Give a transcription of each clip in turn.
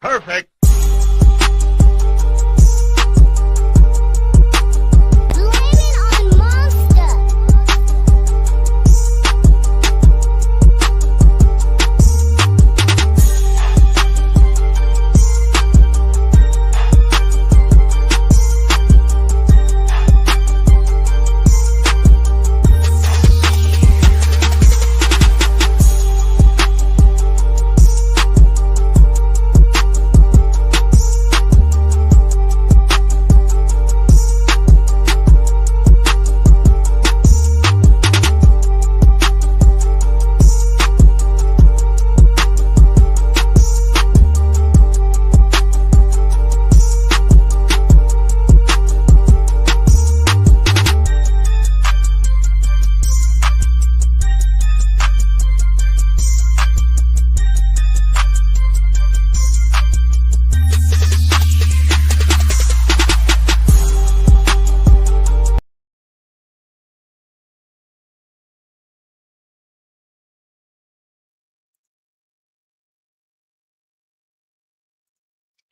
Perfect.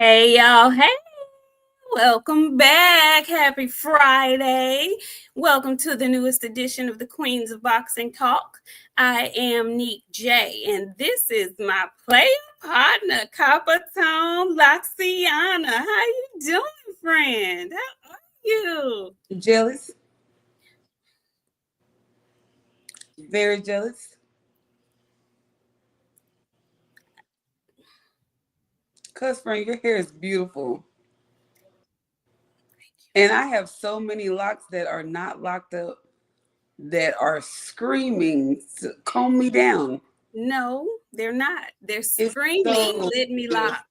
Hey, y'all. Hey, welcome back. Happy Friday. Welcome to the newest edition of the Queens of Boxing Talk. I am Nik-J, and this is my player partner, Capitone Boxiana. How you doing, friend? How are you? Jealous. Very jealous. Cuz friend, your hair is beautiful. And I have so many locks that are not locked up that are screaming to comb me down. No, they're not. They're It's screaming, so let me lock.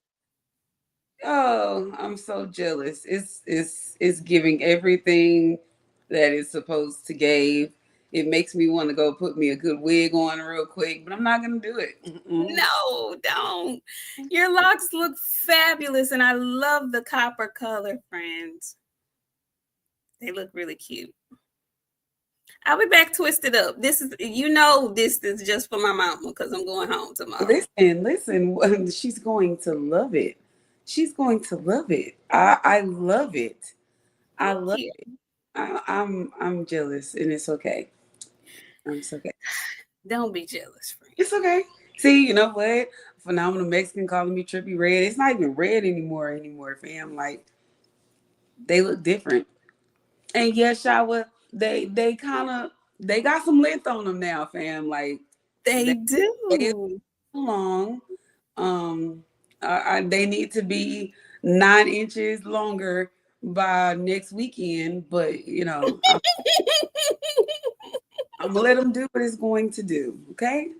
Oh, I'm so jealous. It's giving everything that it's supposed to give. It makes me want to go put me a good wig on real quick, but I'm not gonna do it. No, don't. Your locks look fabulous, and I love the copper color, friends. They look really cute. I'll be back twisted up. This is, this is just for my mama because I'm going home tomorrow. Listen, she's going to love it. She's going to love it. I love it. I love it. I'm jealous, and it's okay. It's okay. Don't be jealous, friend. It's okay. See, you know what? Phenomenal Mexican calling me trippy red. It's not even red anymore, fam. Like they look different. And yes, Shawa, they kind of they got some length on them now, fam. Like They they do. long. They need to be 9 inches longer by next weekend. But I'm gonna let them do what it's going to do. Okay.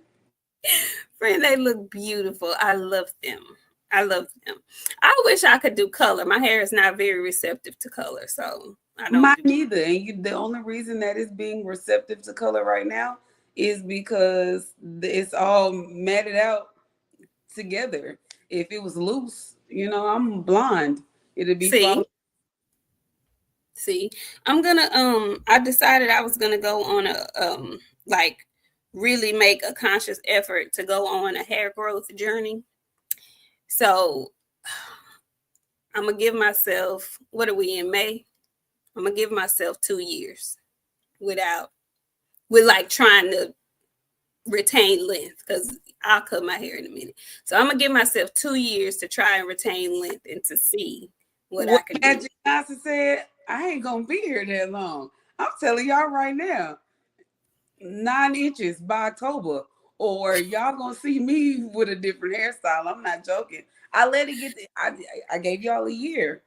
Friend, they look beautiful. I love them. I love them. I wish I could do color. My hair is not very receptive to color, so I don't. Mine neither. And the only reason that it's being receptive to color right now is because it's all matted out together. If it was loose, I'm blonde. It'd be falling. See, I'm gonna I decided I was gonna go on a like really make a conscious effort to go on a hair growth journey. So I'm gonna give myself, what are we in, May? I'm gonna give myself 2 years with like trying to retain length, because I'll cut my hair in a minute. So I'm gonna give myself 2 years to try and retain length and to see what I can Magic do. Johnson said, I ain't gonna be here that long. I'm telling y'all right now, 9 inches by October, or y'all gonna see me with a different hairstyle. I'm not joking. I let it get. I gave y'all a year.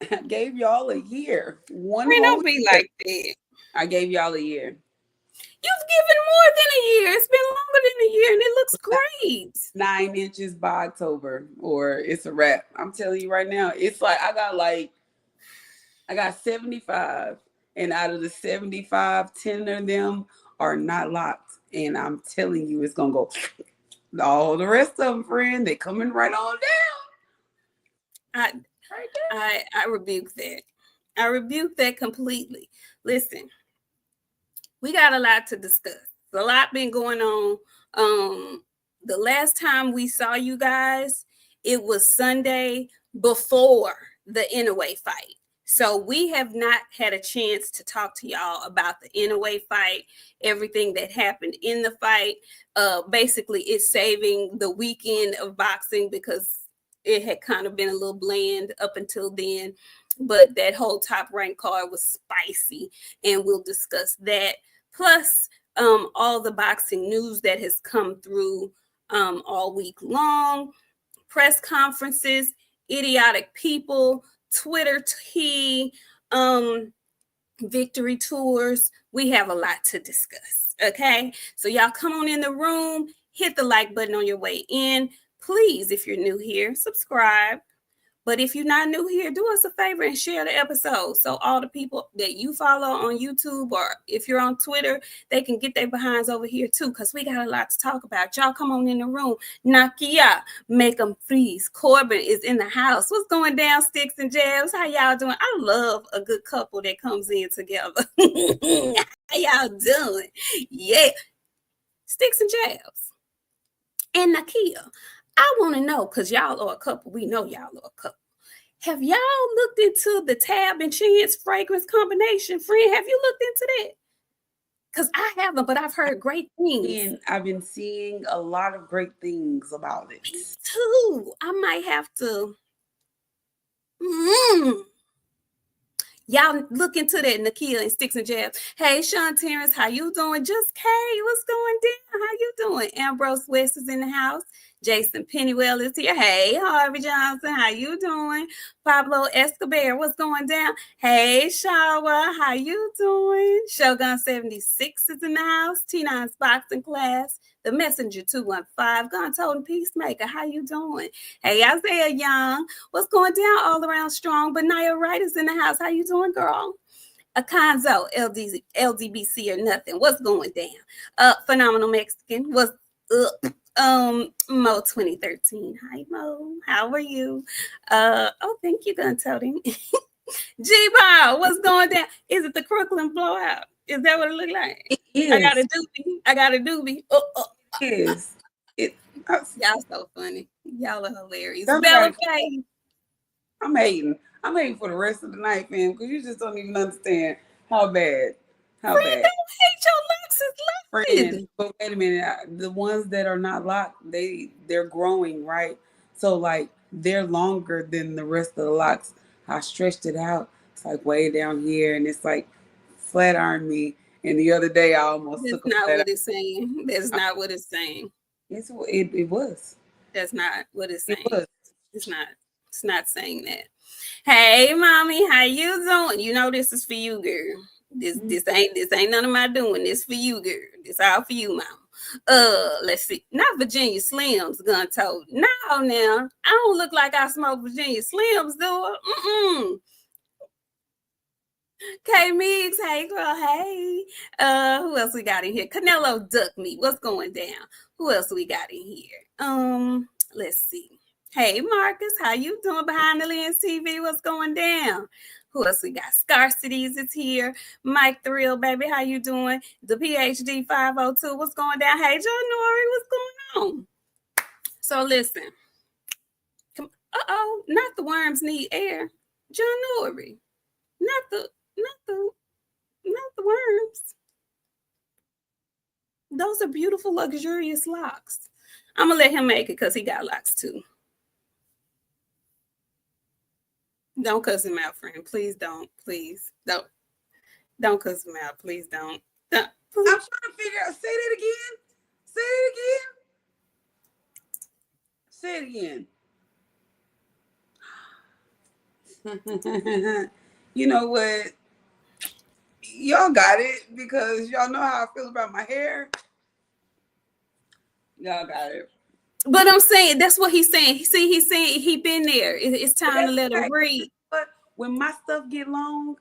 I gave y'all a year. One Man, whole don't be year. like that. I gave y'all a year. You've given more than a year. It's been longer than a year, and it looks great. 9 inches by October, or it's a wrap. I'm telling you right now, it's like I got 75, and out of the 75, 10 of them are not locked. And I'm telling you, it's gonna go. All the rest of them, friend, they coming right on down. I rebuke that. I rebuke that completely. Listen, we got a lot to discuss. A lot been going on. The last time we saw you guys, it was Sunday before the Inoue fight. So we have not had a chance to talk to y'all about the Inoue fight, everything that happened in the fight. Basically, it's saving the weekend of boxing because it had kind of been a little bland up until then. But that whole top rank card was spicy, and we'll discuss that. Plus, all the boxing news that has come through all week long, press conferences, idiotic people, Twitter tea, victory tours. We have a lot to discuss. Okay, so y'all come on in the room, hit the like button on your way in. Please, if you're new here, subscribe. But if you're not new here, do us a favor and share the episode so all the people that you follow on YouTube, or if you're on Twitter, they can get their behinds over here too, because we got a lot to talk about. Y'all come on in the room. Nakia, make them freeze. Corbin is in the house. What's going down, Sticks and Jabs? How y'all doing? I love a good couple that comes in together. How y'all doing? Yeah. Sticks and Jabs. And Nakia, I want to know, because y'all are a couple. We know y'all are a couple. Have y'all looked into the Tab and Chance fragrance combination? Friend, have you looked into that? Because I haven't, but I've heard great things. And I've been seeing a lot of great things about it. Me too. I might have to. Y'all look into that, Nakia and Sticks and Jabs. Hey, Sean Terrence, how you doing? Just Kay, what's going down? How you doing? Ambrose West is in the house. Jason Pennywell is here. Hey, Harvey Johnson, how you doing? Pablo Escobar, what's going down? Hey, Shawa, how you doing? Shogun 76 is in the house. T9's boxing class. The Messenger 215. Gun Totem Peacemaker, how you doing? Hey, Isaiah Young, what's going down? All around strong. Benaya Wright is in the house. How you doing, girl? Akanzo, LDBC or nothing. What's going down? Phenomenal Mexican. What's up? Mo 2013. Hi Mo, how are you? Thank you, Gun Totem. G-Ball, what's going down? Is it the Crooklyn blowout? Is that what it look like? It is. I got a doobie. It is. Y'all so funny. Y'all are hilarious. Bella Faye. I'm hating for the rest of the night, fam, because you just don't even understand how bad. Friend, don't hate your locks is Friend, but wait a minute. The ones that are not locked, they're growing, right? So like they're longer than the rest of the locks. I stretched it out. It's like way down here, and it's like flat ironed me. And the other day I almost took a flat what it's saying. That's not what it's saying. It was. That's not what it's saying. It was. It's not saying that. Hey, mommy, how you doing? You know this is for you, girl. This ain't none of my doing. This for you, girl. This all for you, mama. Let's see. Not Virginia Slims, Gun Told. No, now I don't look like I smoke Virginia Slims, do I? K Mix, hey girl, hey. Who else we got in here? Canelo Duck Meat. What's going down? Who else we got in here? Let's see. Hey Marcus, how you doing behind the lens TV? What's going down? Who else we got? Scarcities is here. Mike Thrill, baby, how you doing? The PhD 502, what's going down? Hey, John Nori, what's going on? So listen. Not the worms need air. John Nori. Not the worms. Those are beautiful, luxurious locks. I'm gonna let him make it because he got locks too. Don't cuss him out, friend. Please don't. Please don't. Don't cuss him out. Please don't. Please. I'm trying to figure out. Say that again. Say it again. You know what? Y'all got it because y'all know how I feel about my hair. Y'all got it. But I'm saying that's what he's saying. He's saying he been there. It's time to let him breathe. But when my stuff get long,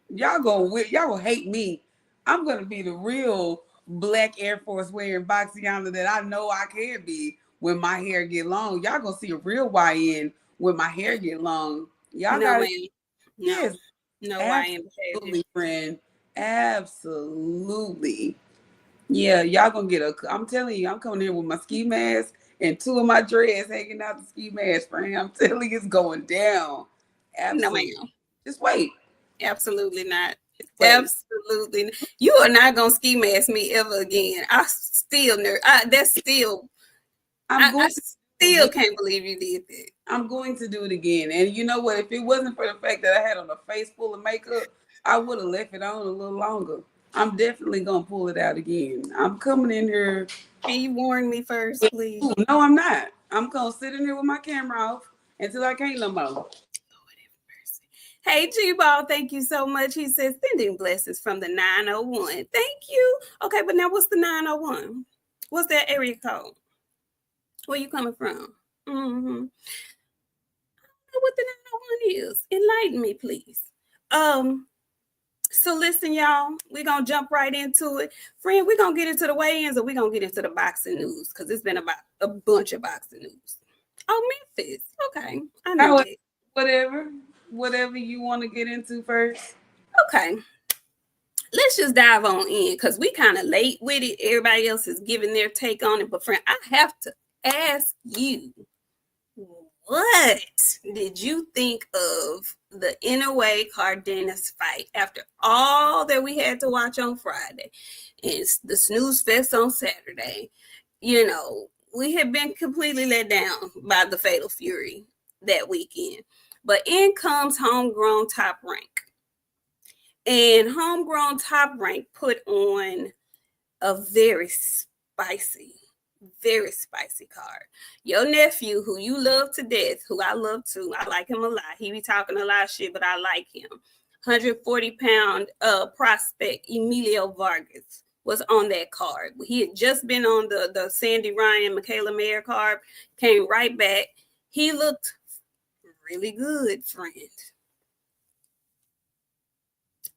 y'all will hate me. I'm gonna be the real black Air Force wearing Boxiana that I know I can be when my hair get long. Y'all gonna see a real YN when my hair get long. Y'all got it. Yes. No absolutely, friend. Absolutely. Yeah, y'all gonna get I'm telling you, I'm coming in with my ski mask and 2 of my dreads hanging out the ski mask, friend. I'm telling you, it's going down. No, Absolutely. ma'am. Just wait. Absolutely not. Wait. Absolutely. You are not gonna ski mask me ever again. I still that's still I'm I going to do it still again. can't believe you did that. I'm going to do it again. And you know what? If it wasn't for the fact that I had on a face full of makeup, I would have left it on a little longer. I'm definitely gonna pull it out again. I'm coming in here. Can you warn me first, please? Ooh, no, I'm not. I'm gonna sit in here with my camera off until I can't no more. Hey, G-Ball, thank you so much. He says, sending blessings from the 901. Thank you. Okay, but now what's the 901? What's that area code? Where you coming from? Mm-hmm. What the 901 is? Enlighten me, please. So listen, y'all, we're gonna jump right into it. Friend, we're gonna get into the weigh-ins or we're gonna get into the boxing news because it's been about a bunch of boxing news. Oh, Memphis. Okay, I knew However, that. whatever you want to get into first. Okay, let's just dive on in because we kind of late with it. Everybody else is giving their take on it. But friend, I have to ask you, what did you think of the Inoue Cardenas fight after all that we had to watch on Friday and the snooze fest on Saturday? You know, we had been completely let down by the Fatal Fury that weekend. But in comes homegrown Top Rank. And homegrown Top Rank put on a very spicy card. Your nephew, who you love to death, who I love too, I like him a lot. He be talking a lot of shit, but I like him. 140-pound prospect Emilio Vargas was on that card. He had just been on the Sandy Ryan, Michaela Mayer card, came right back. He looked really good, friend.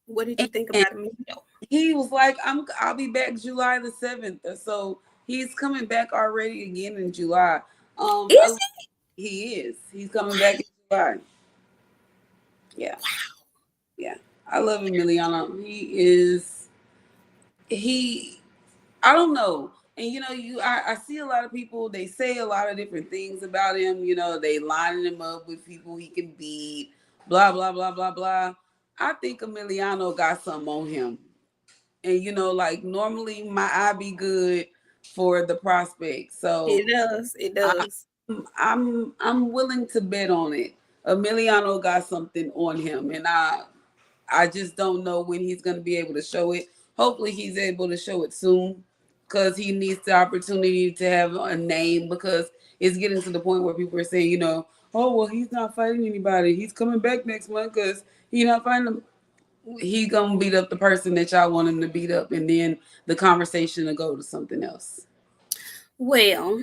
What did you think And about Emilio? he was like, I'll be back July the 7th. So he's coming back already again in July. Is He is. He's coming back in July. Yeah. Yeah. I love Emiliano. He I don't know. And I see a lot of people, they say a lot of different things about him, they lining him up with people he can beat, blah, blah, blah, blah, blah. I think Emiliano got something on him. And like normally my eye be good for the prospect. So It does. It I, does. I'm willing to bet on it. Emiliano got something on him, and I just don't know when he's going to be able to show it. Hopefully, he's able to show it soon because he needs the opportunity to have a name because it's getting to the point where people are saying, oh, well, he's not fighting anybody. He's coming back next month because he's not fighting them. He's going to beat up the person that y'all want him to beat up, and then the conversation will go to something else. Well,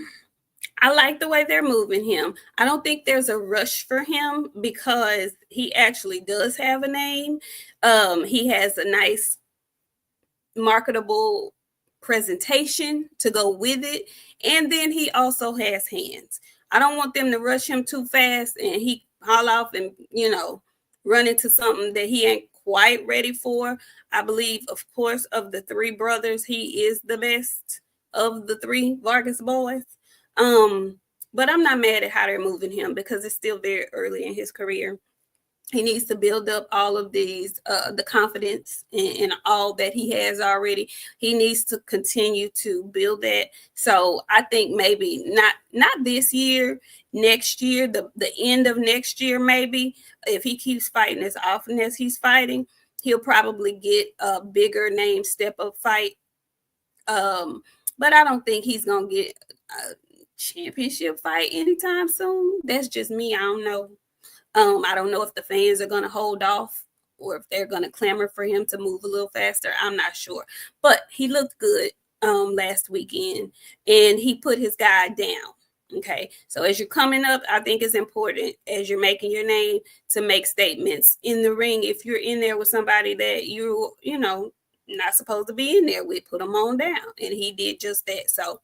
I like the way they're moving him. I don't think there's a rush for him because he actually does have a name. He has a nice marketable presentation to go with it. And then he also has hands. I don't want them to rush him too fast and he haul off and, run into something that he ain't quite ready for. I believe, of course, of the three brothers, he is the best of the three Vargas boys. But I'm not mad at how they're moving him because it's still very early in his career. He needs to build up all of these, the confidence in all that he has already. He needs to continue to build that. So I think maybe not this year, next year, the end of next year, maybe if he keeps fighting as often as he's fighting, he'll probably get a bigger name step up fight. But I don't think he's gonna get a championship fight anytime soon. That's just me. I don't know. I don't know if the fans are going to hold off or if they're going to clamor for him to move a little faster. I'm not sure. But he looked good last weekend and he put his guy down. Okay. So as you're coming up, I think it's important as you're making your name to make statements in the ring. If you're in there with somebody that not supposed to be in there with, put them on down. And he did just that. So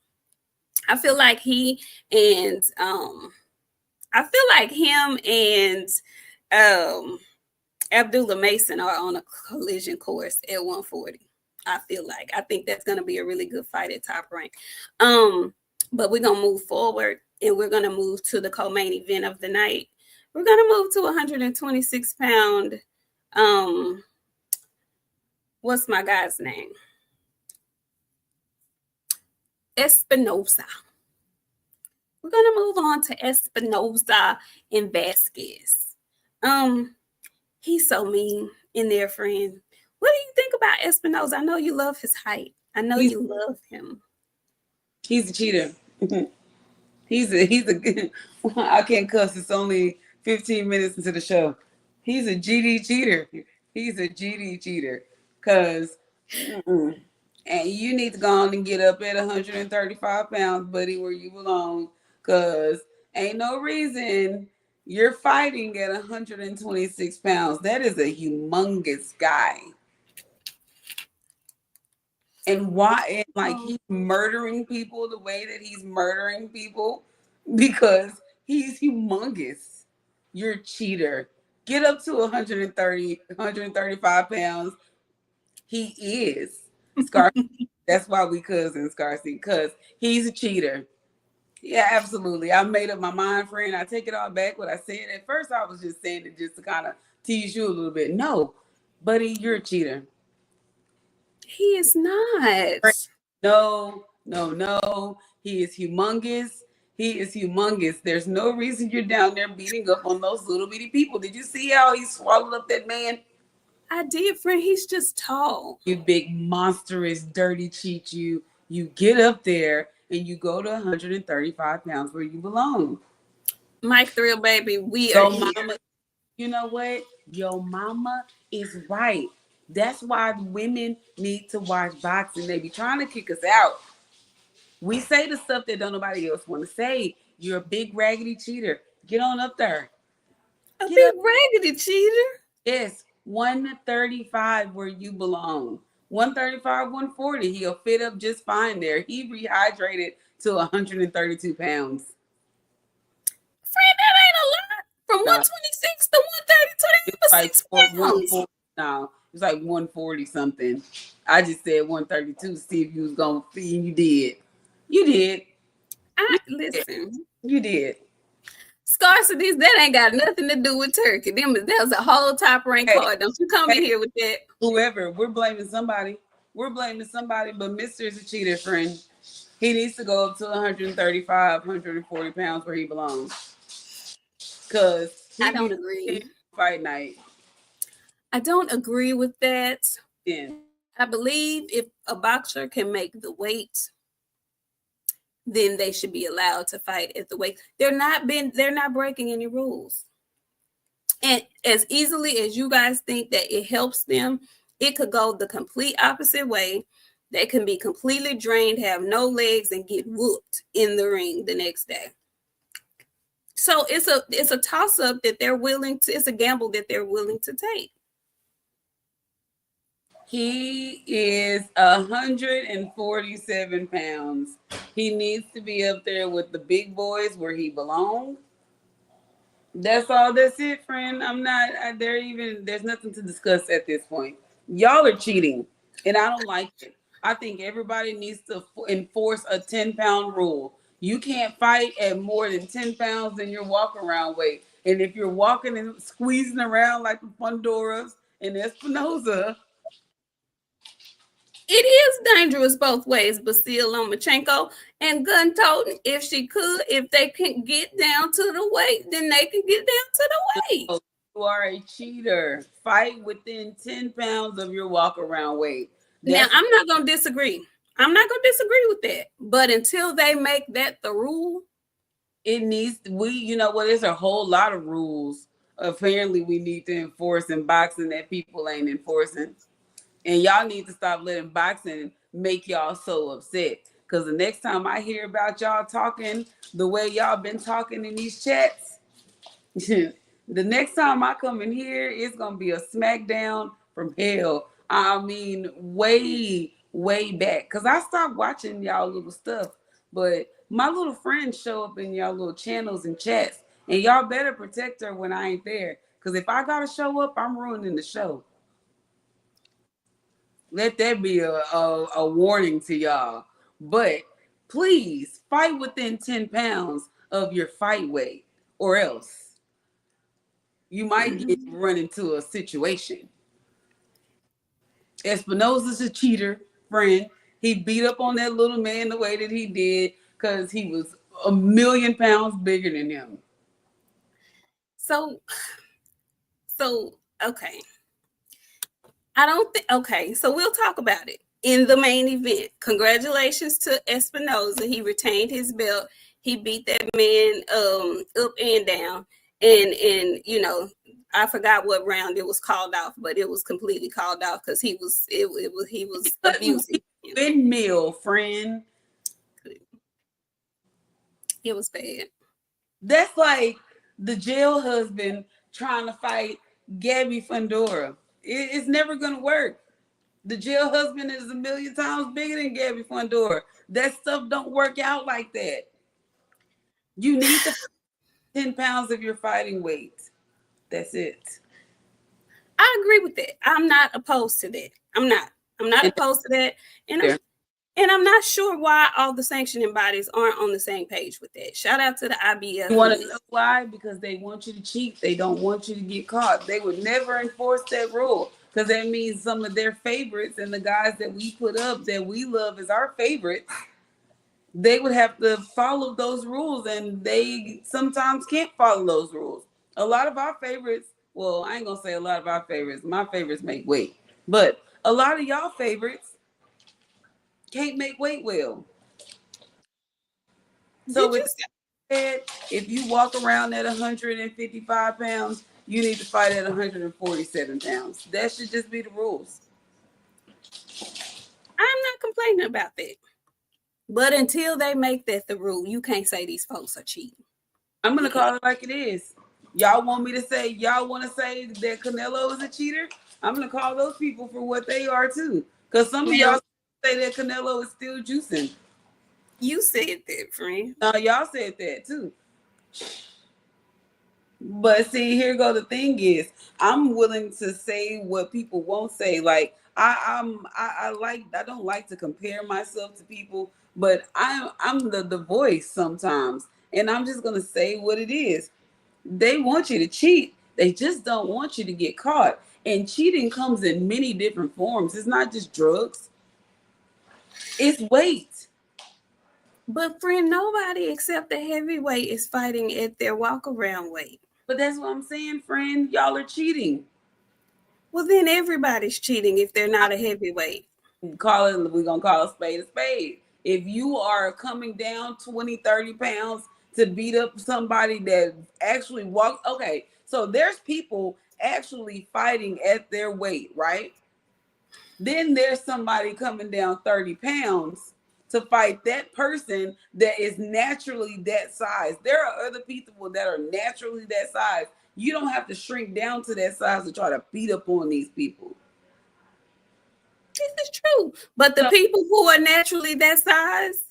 I feel like him and Abdullah Mason are on a collision course at 140. I think that's going to be a really good fight at Top Rank. But we're going to move forward, and we're going to move to the co-main event of the night. We're going to move to 126-pound. What's my guy's name? Espinosa. We're going to move on to Espinosa and Vasquez. He's so mean in there, friend. What do you think about Espinosa? I know you love his height. I know you love him. He's a cheater. he's a I can't cuss. It's only 15 minutes into the show. He's a GD cheater. He's a GD cheater. Cause and you need to go on and get up at 135 pounds, buddy, where you belong. Cause ain't no reason you're fighting at 126 pounds. That is a humongous guy. And why? And like he's murdering people the way that he's murdering people because he's humongous. You're a cheater. Get up to 130, 135 pounds. He is. Scar. That's why we cousins, Scarcy, because he's a cheater. Yeah, absolutely. I made up my mind, friend. I take it all back what I said. At first, I was just saying it just to kind of tease you a little bit. No, buddy, you're a cheater. He is not. No. He is humongous. He is humongous. There's no reason you're down there beating up on those little bitty people. Did you see how he swallowed up that man? I did, friend. He's just tall. You big monstrous dirty cheat. You get up there and you go to 135 pounds where you belong. Mike Thrill, baby, we are here. Mama, you know what? Your mama is right. That's why women need to watch boxing. They be trying to kick us out. We say the stuff that don't nobody else want to say. You're a big raggedy cheater. Get on up there. A big raggedy cheater? Yes, 135 where you belong. 135, 140. He'll fit up just fine there. He rehydrated to 132 pounds. Friend, that ain't a lot. From 126 to 132, you were 6 pounds. No, it's like 140 something. I just said 132 to see if you was going to feed, and you did. You did. Listen. You did. Scarcities, that ain't got nothing to do with turkey. That was a whole top rank card. Don't you come in here with that. Whoever, we're blaming somebody. We're blaming somebody, but Mr. is a cheater, friend. He needs to go up to 135, 140 pounds where he belongs. Because I don't agree. Fight night. I don't agree with that. Yeah. I believe if a boxer can make the weight, then they should be allowed to fight at the weight. They're not breaking any rules. And as easily as you guys think that it helps them, it could go the complete opposite way. They can be completely drained, have no legs, and get whooped in the ring the next day. So it's a toss-up that they're willing to, it's a gamble that they're willing to take. He is 147 pounds. He needs to be up there with the big boys where he belongs. That's all. That's it, friend. There's nothing to discuss at this point. Y'all are cheating, and I don't like it. I think everybody needs to enforce a 10-pound rule. You can't fight at more than 10 pounds in your walk around weight. And if you're walking and squeezing around like the Fundoras and Espinosa, it is dangerous both ways, Basil Lomachenko and gun toting. If they can get down to the weight, then they can get down to the weight. You are a cheater. Fight within 10 pounds of your walk around weight. Now, I'm not going to disagree. With that. But until they make that the rule, it needs, there's a whole lot of rules apparently we need to enforce in boxing that people ain't enforcing. And y'all need to stop letting boxing make y'all so upset. Because the next time I hear about y'all talking the way y'all been talking in these chats, the next time I come in here, it's going to be a smackdown from hell. I mean, way, way back. Because I stopped watching y'all little stuff. But my little friends show up in y'all little channels and chats. And y'all better protect her when I ain't there. Because if I got to show up, I'm ruining the show. Let that be a warning to y'all. But please fight within 10 pounds of your fight weight, or else you might get run into a situation. Espinosa's a cheater, friend. He beat up on that little man the way that he did because he was a million pounds bigger than him. So okay. I don't think okay, so we'll talk about it. In the main event, congratulations to Espinosa. He retained his belt. He beat that man up and down. And you know, I forgot what round it was called off, but it was completely called off because he was abusing. Windmill, friend. It was bad. That's like the jail husband trying to fight Gabby Fundora. It's never gonna work. The jail husband is a million times bigger than Gabby Fundora. That stuff don't work out like that. You need to 10 pounds of your fighting weight. That's it. I agree with that. I'm not opposed to that. I'm not opposed to that. And I'm not sure why all the sanctioning bodies aren't on the same page with that. Shout out to the IBF. You want to know why? Because they want you to cheat. They don't want you to get caught. They would never enforce that rule because that means some of their favorites and the guys that we put up that we love as our favorites, they would have to follow those rules, and they sometimes can't follow those rules. A lot of our favorites, well, I ain't gonna say a lot of our favorites. My favorites make weight, but a lot of y'all favorites can't make weight well. So if you walk around at 155 pounds, you need to fight at 147 pounds. That should just be the rules. I'm not complaining about that. But until they make that the rule, you can't say these folks are cheating. I'm going to call it like it is. Y'all want me to say, y'all want to say that Canelo is a cheater? I'm going to call those people for what they are too. Because some of y'all say that Canelo is still juicing. You said that, friend. No, y'all said that too. But see, here go the thing is, I'm willing to say what people won't say. Like I don't like to compare myself to people, but I'm the voice sometimes, and I'm just gonna say what it is. They want you to cheat. They just don't want you to get caught. And cheating comes in many different forms. It's not just drugs. It's weight. But friend, nobody except the heavyweight is fighting at their walk-around weight. But that's what I'm saying, friend. Y'all are cheating. Well, then everybody's cheating if they're not a heavyweight. We're going to call a spade a spade. If you are coming down 20, 30 pounds to beat up somebody that actually walks, okay, so there's people actually fighting at their weight, right? Then there's somebody coming down 30 pounds to fight that person that is naturally that size. There are other people that are naturally that size. You don't have to shrink down to that size to try to beat up on these people. This is true. But the people who are naturally that size,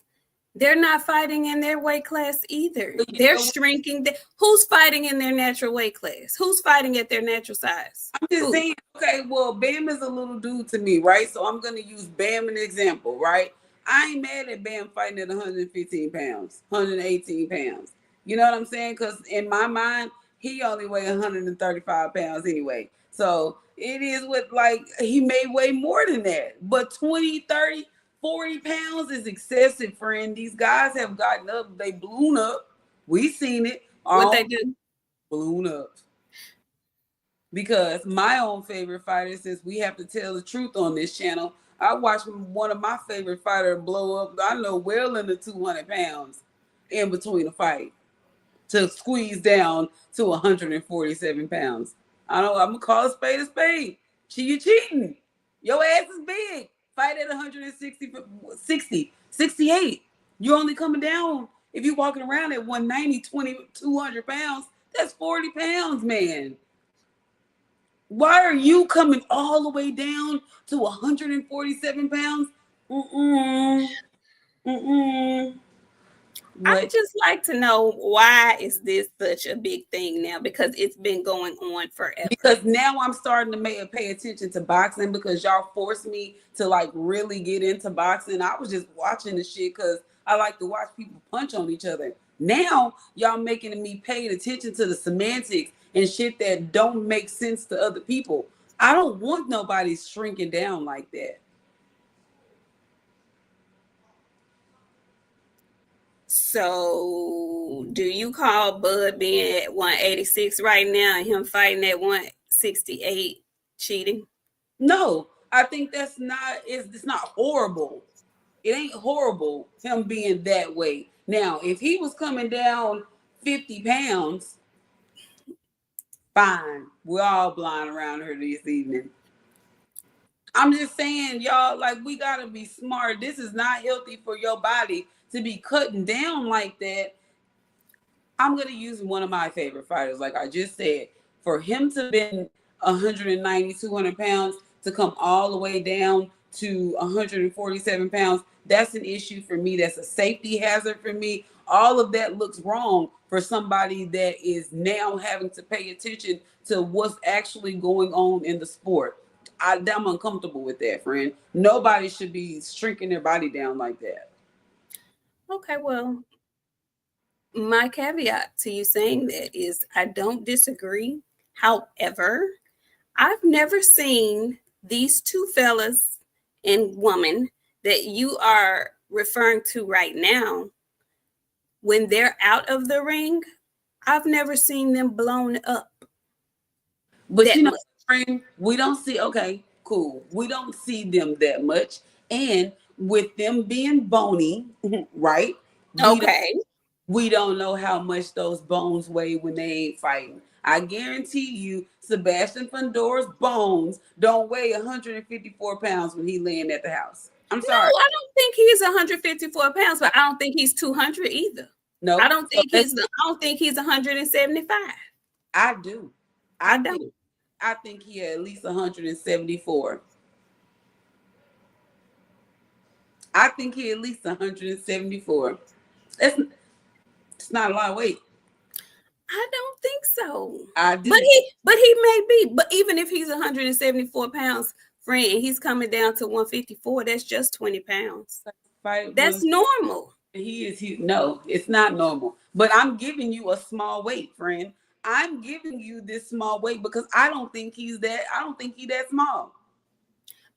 they're not fighting in their weight class either. They're shrinking. Who's fighting in their natural weight class? Who's fighting at their natural size? I'm just saying, okay, well, Bam is a little dude to me, right? So I'm going to use Bam as an example, right? I ain't mad at Bam fighting at 115 pounds, 118 pounds. You know what I'm saying? Because in my mind, he only weighed 135 pounds anyway. So it is what, like, he may weigh more than that. But 20, 30, 40 pounds is excessive, friend. These guys have gotten up. They blown up. We seen it. What they do? Blown up. Because my own favorite fighter, since we have to tell the truth on this channel, I watched one of my favorite fighters blow up, I know, well into 200 pounds in between a fight to squeeze down to 147 pounds. I'm going to call a spade a spade. You cheating. Your ass is big. Fight at 160, 68. You're only coming down. If you're walking around at 190, 200 pounds, that's 40 pounds, man. Why are you coming all the way down to 147 pounds? I What? just like to know, why is this such a big thing now? Because it's been going on forever. Because now I'm starting to pay attention to boxing because y'all forced me to like really get into boxing. I was just watching the shit because I like to watch people punch on each other. Now y'all making me pay attention to the semantics and shit that don't make sense to other people. I don't want nobody shrinking down like that. So, do you call Bud being at 186 right now and him fighting at 168 cheating? No, I think that's not, it's not horrible. It ain't horrible him being that way. Now, if he was coming down 50 pounds, fine. We're all blind around here this evening. I'm just saying, y'all, like, we gotta be smart. This is not healthy for your body to be cutting down like that. I'm gonna use one of my favorite fighters, like I just said, for him to been 190, 200 pounds to come all the way down to 147 pounds. That's an issue for me. That's a safety hazard for me. All of that looks wrong for somebody that is now having to pay attention to what's actually going on in the sport. I'm uncomfortable with that, friend. Nobody should be shrinking their body down like that. Okay, well, my caveat to you saying that is I don't disagree. However, I've never seen these two fellas and woman that you are referring to right now, when they're out of the ring, I've never seen them blown up But that you know, much. friend, we don't see, okay, cool. We don't see them that much. And with them being bony, right? We don't Okay. we don't know how much those bones weigh when they ain't fighting. I guarantee you, Sebastian Fundor's bones don't weigh 154 pounds when he laying at the house. I'm No, sorry. I don't think he's 154 pounds, but I don't think he's 200 either. I Nope. don't So think he's 175. I do. I I think don't. I think he at least 174. I think he at least 174. That's it's not a lot of weight. I don't think so. I But do. he may be. But even if he's 174 pounds, friend, and he's coming down to 154, that's just 20 pounds. Fight That's one. normal. No, it's not normal. But I'm giving you a small weight, friend. I'm giving you this small weight because I don't think he's that. I don't think he's that small.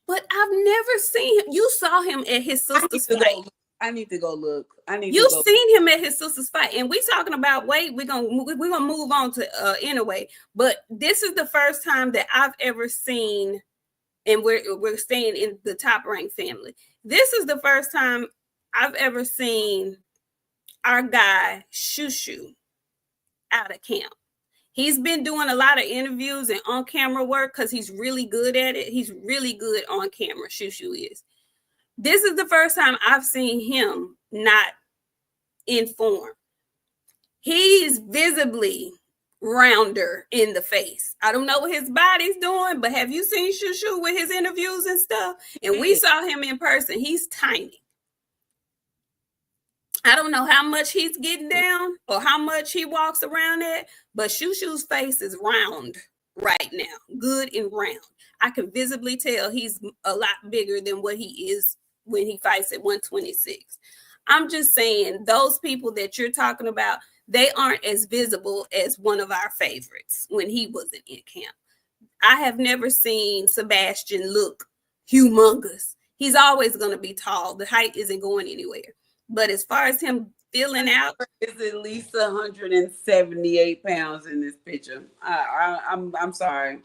But I've never seen him. You saw him at his I need sister's to go. fight. Look. I need to go look. I need to You go. seen him at his sister's fight, and we talking about weight. We're gonna move on to anyway. But this is the first time that I've ever seen, and we're staying in the Top Rank family. This is the first time I've ever seen our guy Shushu out of camp. He's been doing a lot of interviews and on camera work because he's really good at it. He's really good on camera. Shushu is. This is the first time I've seen him not in form. He's visibly rounder in the face. I don't know what his body's doing, but have you seen Shushu with his interviews and stuff? And we saw him in person. He's tiny. I don't know how much he's getting down or how much he walks around at, but Shushu's face is round right now, good and round. I can visibly tell he's a lot bigger than what he is when he fights at 126. I'm just saying, those people that you're talking about, they aren't as visible as one of our favorites when he wasn't in camp. I have never seen Sebastian look humongous. He's always going to be tall. The height isn't going anywhere. But as far as him filling out, It's at least 178 pounds in this picture. I'm sorry.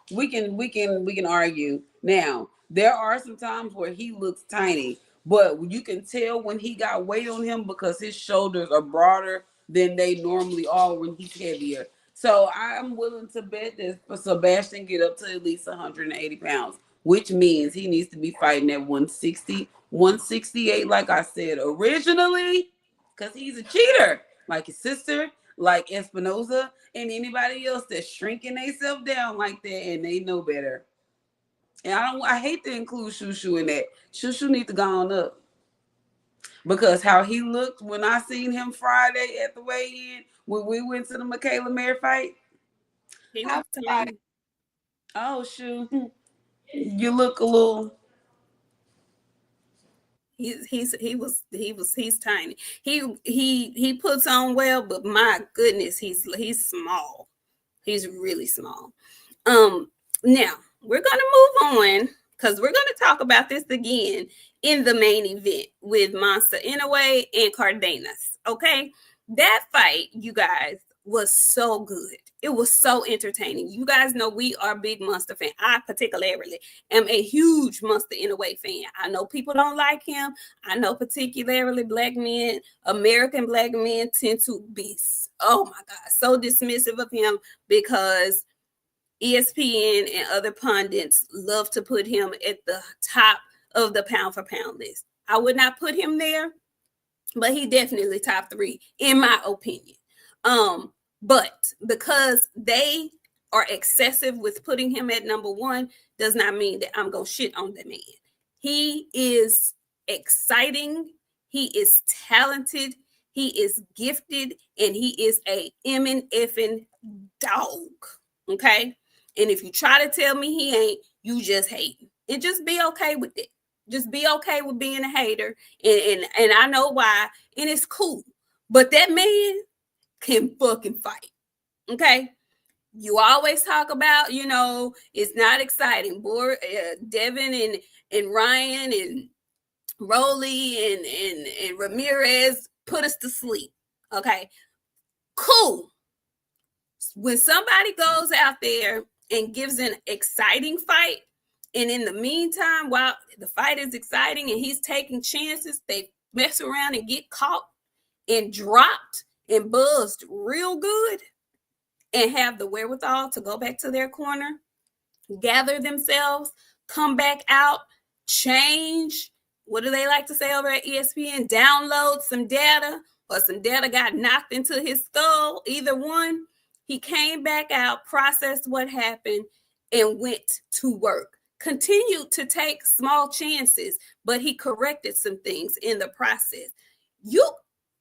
We can argue. Now, there are some times where he looks tiny, but you can tell when he got weight on him because his shoulders are broader than they normally are when he's heavier. So I'm willing to bet that for Sebastian get up to at least 180 pounds, which means he needs to be fighting at 160, 168, like I said originally, because he's a cheater, like his sister, like Espinoza, and anybody else that's shrinking themselves down like that and they know better. And I hate to include Shushu in that. Shushu needs to go on up. because how he looked when I seen him Friday at the weigh-in when we went to the Michaela Mayer fight, He I was was like, tiny. oh shoot, you look a little. He's tiny. He puts on well, but my goodness, he's small. He's really small. Um, Now we're gonna move on because we're gonna talk about this again in the main event with Monster Inoue and Cardenas. Okay, that fight, you guys, was so good. It was so entertaining. You guys know we are big Monster fan. I particularly am a huge Monster Inoue fan. I know people don't like him. I know particularly black men, American black men tend to be, oh my God, so dismissive of him because ESPN and other pundits love to put him at the top of the pound for pound list. I would not put him there, but he definitely top three in my opinion. But because they are excessive with putting him at number one, does not mean that I'm gonna shit on the man. He is exciting. He is talented. He is gifted, and he is a effing dog. Okay, and if you try to tell me he ain't, you just hating. And just be okay with it. Just be okay with being a hater. And I know why, and it's cool. But that man can fucking fight. Okay? You always talk about, it's not exciting. Devin and Ryan and Rolly and Ramirez put us to sleep. Okay? Cool. When somebody goes out there and gives an exciting fight, and in the meantime, while the fight is exciting and he's taking chances, they mess around and get caught and dropped and buzzed real good and have the wherewithal to go back to their corner, gather themselves, come back out, change. What do they like to say over at ESPN? Download some data, or some data got knocked into his skull, either one. He came back out, processed what happened, and went to work. Continued to take small chances, but he corrected some things in the process.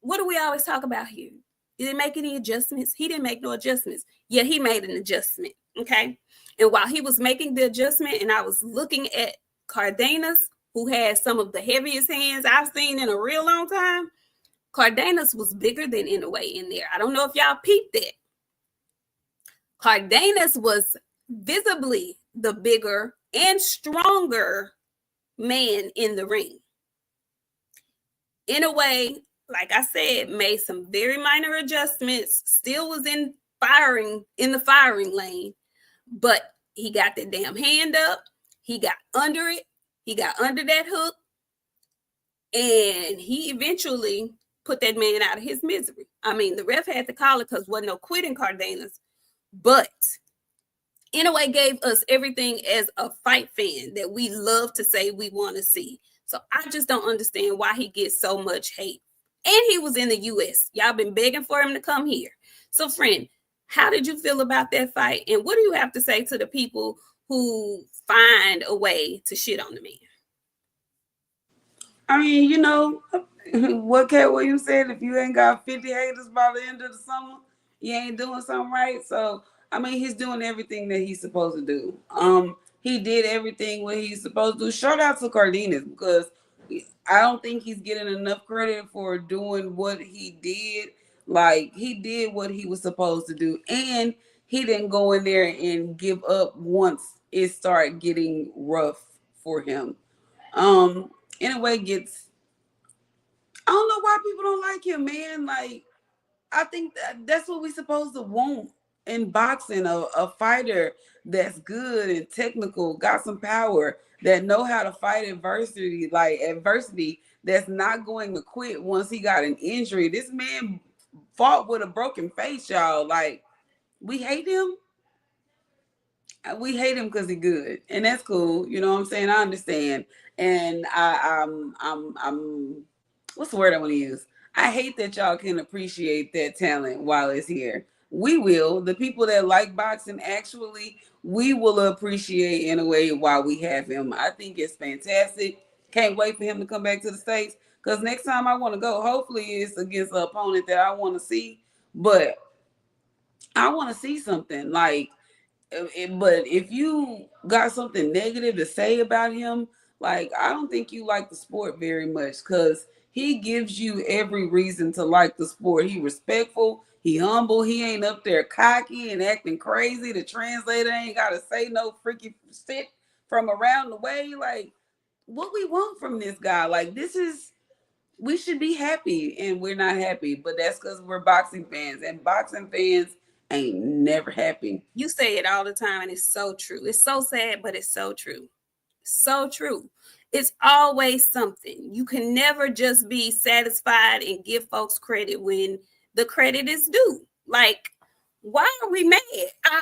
What do we always talk about here? Did he make any adjustments? He didn't make no adjustments. Yeah, he made an adjustment. Okay. And while he was making the adjustment, and I was looking at Cardenas, who had some of the heaviest hands I've seen in a real long time, Cardenas was bigger than Inoue in there. I don't know if y'all peeped that. Cardenas was visibly the bigger and stronger man in the ring. Inoue, like I said, made some very minor adjustments, still was in the firing lane, but he got that damn hand up, he got under it, he got under that hook, and he eventually put that man out of his misery. I mean, the ref had to call it because wasn't no quitting Cardenas, but Inoue gave us everything as a fight fan that we love to say we want to see. So I just don't understand why he gets so much hate. And he was in the U.S. Y'all been begging for him to come here. So, friend, how did you feel about that fight? And what do you have to say to the people who find a way to shit on the man? I mean, what Cat Williams said, if you ain't got 50 haters by the end of the summer, you ain't doing something right. So, I mean, he's doing everything that he's supposed to do. He did everything what he's supposed to do. Shout out to Cardenas because I don't think he's getting enough credit for doing what he did. Like, he did what he was supposed to do. And he didn't go in there and give up once it started getting rough for him. Anyway, I don't know why people don't like him, man. Like, I think that's what we're supposed to want in boxing, a fighter that's good and technical, got some power, that know how to fight adversity, that's not going to quit once he got an injury. This man fought with a broken face, y'all. Like, we hate him. We hate him because he's good, and that's cool. You know what I'm saying? I understand, and I'm what's the word I want to use? I hate that y'all can appreciate that talent while it's here. We will. The people that like boxing, actually, we will appreciate in a way while we have him. I think it's fantastic. Can't wait for him to come back to the States. Because next time I want to go, hopefully it's against an opponent that I want to see. But I want to see something like. But if you got something negative to say about him, like I don't think you like the sport very much because he gives you every reason to like the sport. He respectful, he humble, he ain't up there cocky and acting crazy. The translator ain't gotta say no freaky shit from around the way. Like what we want from this guy, like this is we should be happy and we're not happy, but that's because we're boxing fans and boxing fans ain't never happy. You say it all the time, and it's so true. It's so sad, but it's so true. So true. It's always something. You can never just be satisfied and give folks credit when the credit is due. Like, why are we mad?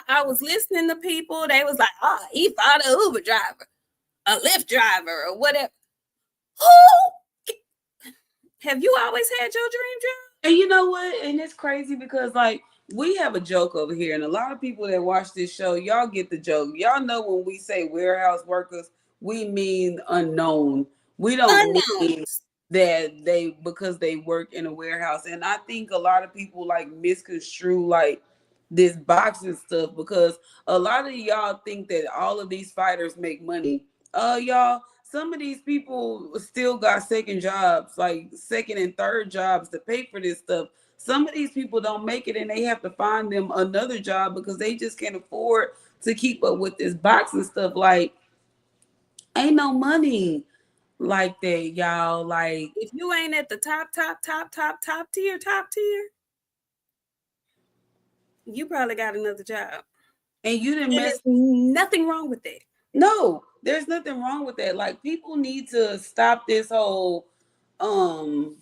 I was listening to people, they was like, oh, he fought an Uber driver, a Lyft driver, or whatever. Who? Have you always had your dream job? And you know what? And it's crazy because like we have a joke over here, and a lot of people that watch this show, y'all get the joke. Y'all know when we say warehouse workers, we mean unknown. We don't mean Unknowns. that they because they work in a warehouse. And I think a lot of people like misconstrue like this boxing stuff because a lot of y'all think that all of these fighters make money. Y'all, some of these people still got second jobs, like second and third jobs to pay for this stuff. Some of these people don't make it and they have to find them another job because they just can't afford to keep up with this boxing stuff. Like, ain't no money like that, y'all. Like, If you ain't at the top tier, you probably got another job. and you didn't And mess. there's nothing wrong with that. No, there's nothing wrong with that. Like, people need to stop this whole um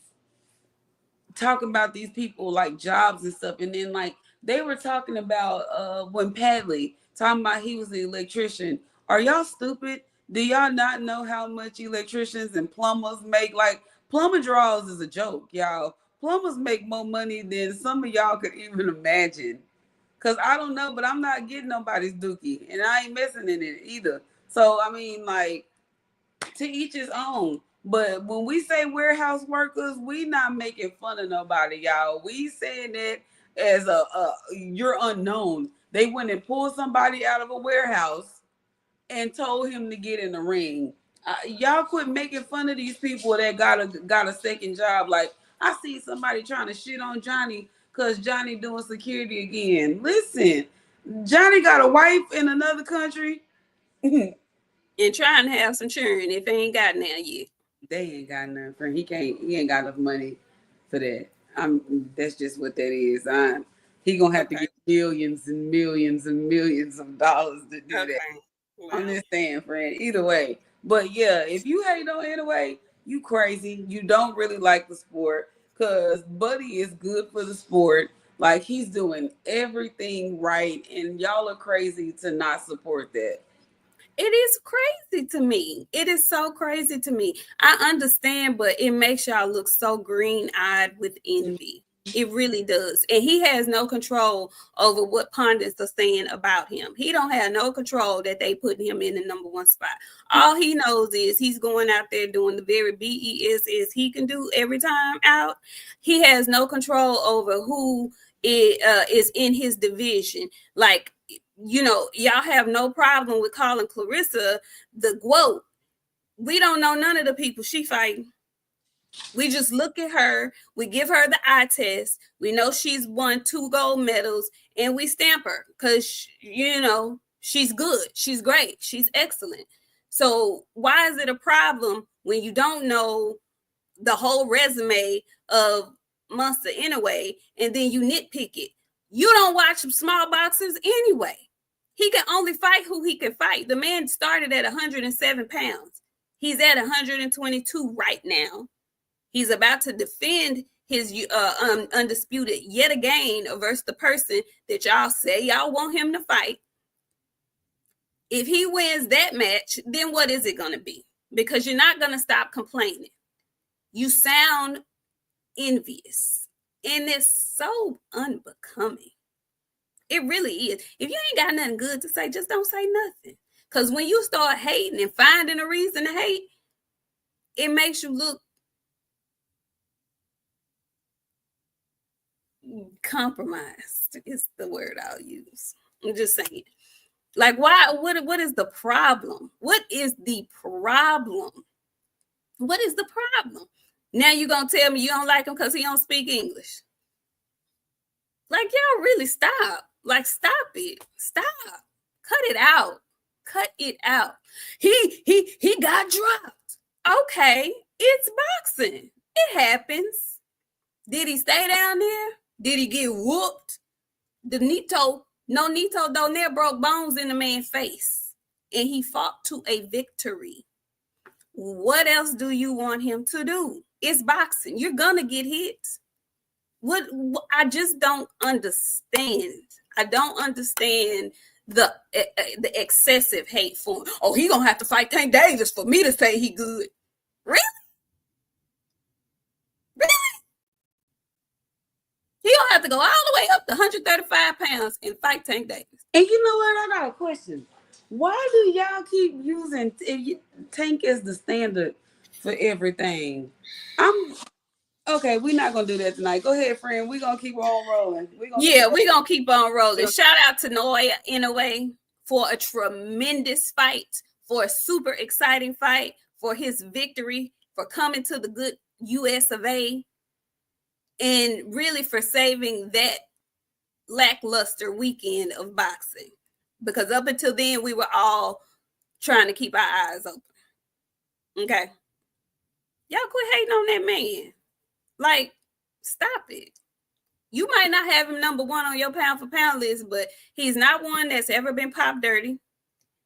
talking about these people like jobs and stuff. And then like they were talking about when Padley talking about he was an electrician. Are y'all stupid? Do y'all not know how much electricians and plumbers make? Like plumber draws is a joke, y'all. Plumbers make more money than some of y'all could even imagine. Cause I don't know, but I'm not getting nobody's dookie, and I ain't messing in it either. So I mean, like to each his own. But when we say warehouse workers, we not making fun of nobody, y'all. We saying that as a you're unknown. They went and pulled somebody out of a warehouse and told him to get in the ring. Y'all quit making fun of these people that got a second job. Like I see somebody trying to shit on Johnny because Johnny doing security again. Listen, Johnny got a wife in another country. And trying to have some children if they ain't got now yet. They ain't got nothing for him. He ain't got enough money for that. That's just what that is. He gonna have to Okay. get millions and millions and millions of dollars to do that. Okay. I'm Well, just saying, friend. Either way. But yeah, if you hate on anyway, you crazy. You don't really like the sport. Cause Buddy is good for the sport. Like he's doing everything right. And y'all are crazy to not support that. it is crazy to me. It is so crazy to me. I understand, but it makes y'all look so green eyed with envy. It really does. And he has no control over what pundits are saying about him. He don't have no control that they put him in the number one spot. All he knows is he's going out there doing the very BESS he can do every time out. He has no control over who is in his division. Like, y'all have no problem with calling Clarissa the GOAT. We don't know none of the people she fighting. We just look at her, we give her the eye test. We know she's won 2 gold medals, and we stamp her because, she's good. She's great. She's excellent. So why is it a problem when you don't know the whole resume of Monster Inoue and then you nitpick it? You don't watch small boxers anyway. He can only fight who he can fight. The man started at 107 pounds. He's at 122 right now. He's about to defend his undisputed yet again versus the person that y'all say y'all want him to fight. If he wins that match, then what is it going to be? Because you're not going to stop complaining. You sound envious, and it's so unbecoming. It really is. If you ain't got nothing good to say, just don't say nothing. Because when you start hating and finding a reason to hate, it makes you look compromised is the word I'll use. I'm just saying. Like, why? What is the problem? What is the problem? What is the problem? Now you're gonna tell me you don't like him because he don't speak English? Like, y'all really stop. Like, stop it. Stop. Cut it out. Cut it out. He got dropped. Okay, it's boxing. It happens. Did he stay down there? Did he get whooped? The Nito Donaire broke bones in the man's face, and he fought to a victory. What else do you want him to do? It's boxing. You're gonna get hit. What I just don't understand. I don't understand the excessive hate for him. Oh, he gonna have to fight Tank Davis for me to say he good. Really? Really? He gonna have to go all the way up to 135 pounds and fight Tank Davis. And you know what? I got a question. Why do y'all keep using Tank as the standard for everything? Okay, we're not gonna do that tonight. Go ahead, friend. We're gonna keep on rolling. We're gonna keep on rolling. Shout out to Naoya Inoue for a tremendous fight, for a super exciting fight, for his victory, for coming to the good US of A, and really for saving that lackluster weekend of boxing. Because up until then, we were all trying to keep our eyes open. Okay. Y'all quit hating on that man. Like, stop it. You might not have him number one on your pound for pound list, but he's not one that's ever been pop dirty.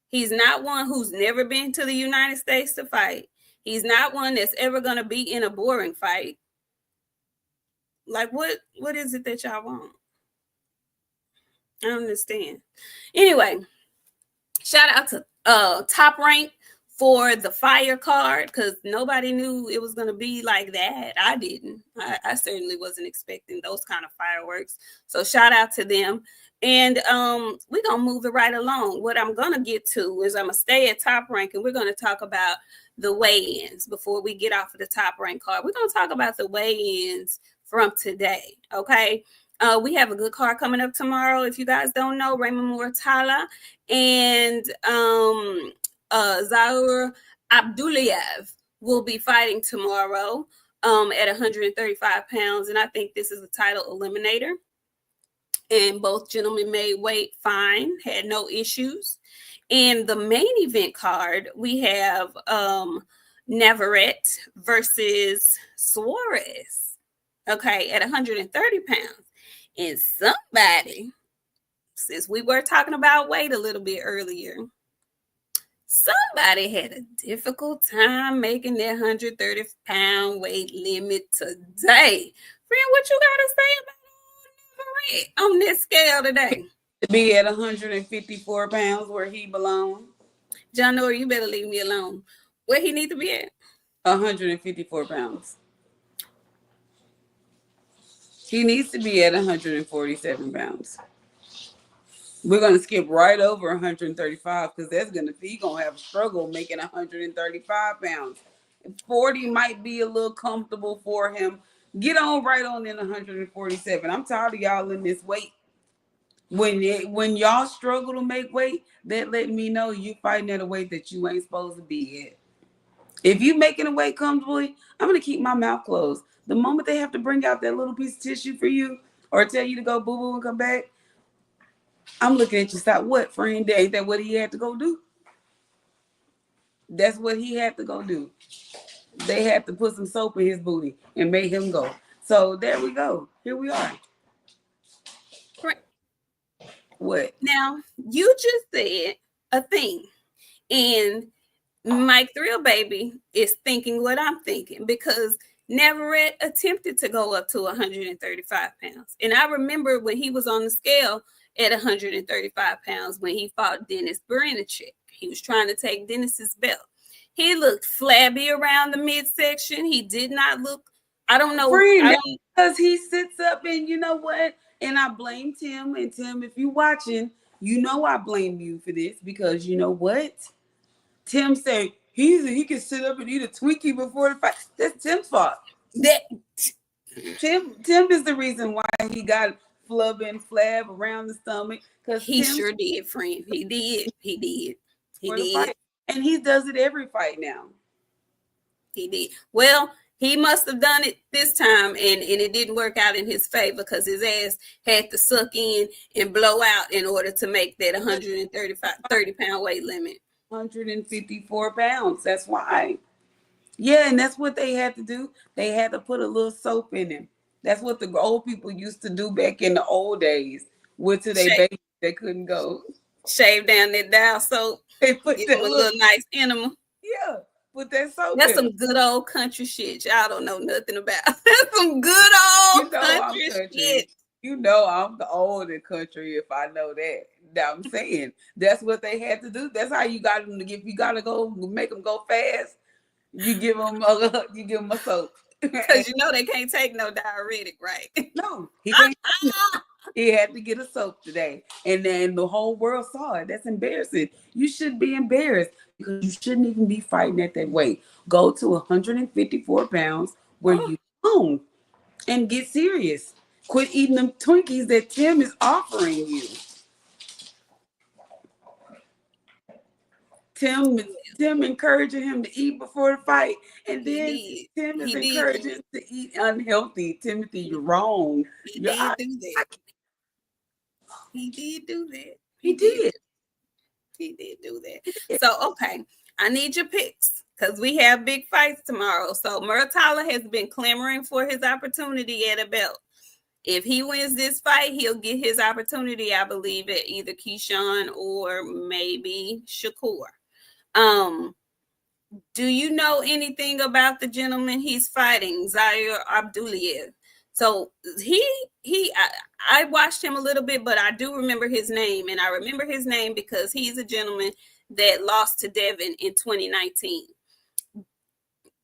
He's not one who's never been to the United States to fight. He's not one that's ever going to be in a boring fight. Like, what is it that y'all want? I don't understand. Anyway, shout out to Top Rank for the fire card, because nobody knew it was going to be like that. I didn't. I certainly wasn't expecting those kind of fireworks. So shout out to them. And we're going to move it right along. What I'm going to get to is I'm going to stay at Top Rank, and we're going to talk about the weigh-ins before we get off of the Top Rank card. We're going to talk about the weigh-ins from today, okay? We have a good card coming up tomorrow. If you guys don't know, Raymond Muratalla and Zaur Abdullaev will be fighting tomorrow at 135 pounds. And I think this is a title eliminator. And both gentlemen made weight fine, had no issues. And the main event card, we have Navarrete versus Suarez, okay, at 130 pounds. And somebody, since we were talking about weight a little bit earlier, somebody had a difficult time making that 130-pound weight limit today. Friend, what you got to say about Navarrete on this scale today? To be at 154 pounds where he belongs. John Nor, you better leave me alone. Where he need to be at? 154 pounds. He needs to be at 147 pounds. We're going to skip right over 135 because he's going to have a struggle making 135 pounds. 40 might be a little comfortable for him. Get on right on in 147. I'm tired of y'all in this weight. When y'all struggle to make weight, that let me know you fighting at a weight that you ain't supposed to be at. If you making a weight comfortably, I'm going to keep my mouth closed. The moment they have to bring out that little piece of tissue for you or tell you to go boo-boo and come back, I'm looking at you, stop. What, friend? Ain't that what he had to go do? That's what he had to go do. They had to put some soap in his booty and make him go. So there we go. Here we are. Right. What? Now, you just said a thing. And Mike Thrill Baby is thinking what I'm thinking, because Navarrete attempted to go up to 135 pounds. And I remember when he was on the scale at 135 pounds when he fought Dennis Berinacek. He was trying to take Dennis's belt. He looked flabby around the midsection. He did not look, I don't know. Because he sits up and you know what? And I blame Tim. And Tim, if you're watching, you know I blame you for this, because you know what? Tim said he can sit up and eat a Twinkie before the fight. That's Tim's fault. Tim is the reason why he got flub and flab around the stomach. Because He sure did, friend. He did. He did. He for the did. fight. And he does it every fight now. He did. Well, he must have done it this time, and it didn't work out in his favor because his ass had to suck in and blow out in order to make that 30-pound weight limit. 154 pounds. That's why. Yeah, and that's what they had to do. They had to put a little soap in him. That's what the old people used to do back in the old days. Went to their baby, they couldn't go. Shave down that dial soap. They put that little nice enema. Yeah, put that soap. That's some good old country shit. Y'all don't know nothing about. That's some good old country shit. You know I'm the old in country if I know that. Now I'm saying that's what they had to do. That's how you got them to get. You got to go make them go fast. You give them a soap. Because you know they can't take no diuretic, right? No, he can't. He had to get a soap today. And then the whole world saw it. That's embarrassing. You should be embarrassed because you shouldn't even be fighting at that weight. Go to 154 pounds where you belong and get serious. Quit eating them Twinkies that Tim is offering you. Tim encouraging him to eat before the fight, and then Tim is encouraging him to eat unhealthy. Timothy, you're wrong. He did do that. He did do that. He did. He did do that. So, okay, I need your picks because we have big fights tomorrow. So, Muratalla has been clamoring for his opportunity at a belt. If he wins this fight, he'll get his opportunity, I believe, at either Keyshawn or maybe Shakur. Do you know anything about the gentleman he's fighting, Zaire Abdullaev? So I watched him a little bit, but I do remember his name, and I remember his name because he's a gentleman that lost to Devin in 2019.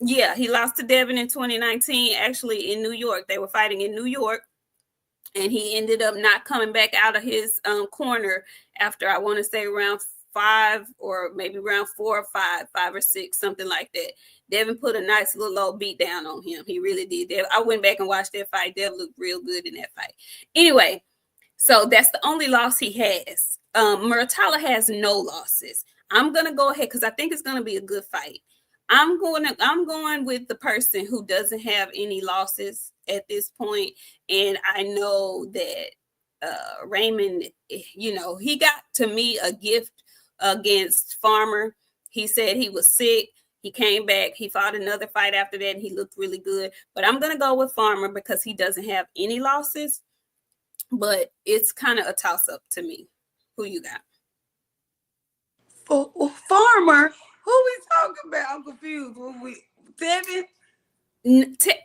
Yeah, he lost to Devin in 2019, actually in New York. They were fighting in New York, and he ended up not coming back out of his corner after, I want to say, around 5 or maybe around 4 or 5 or 6, something like that. Devin put a nice little low beat down on him. He really did. I went back and watched that fight. Devin looked real good in that fight. Anyway, so that's the only loss he has. Muratalla has no losses. I'm gonna go ahead because I think it's gonna be a good fight. I'm going with the person who doesn't have any losses at this point, and I know that Raymond, you know, he got to me a gift against Farmer. He said he was sick. He came back. He fought another fight after that, and he looked really good. But I'm going to go with Farmer because he doesn't have any losses. But it's kind of a toss-up to me. Who you got? Farmer? Who we talking about? I'm confused. Tevin?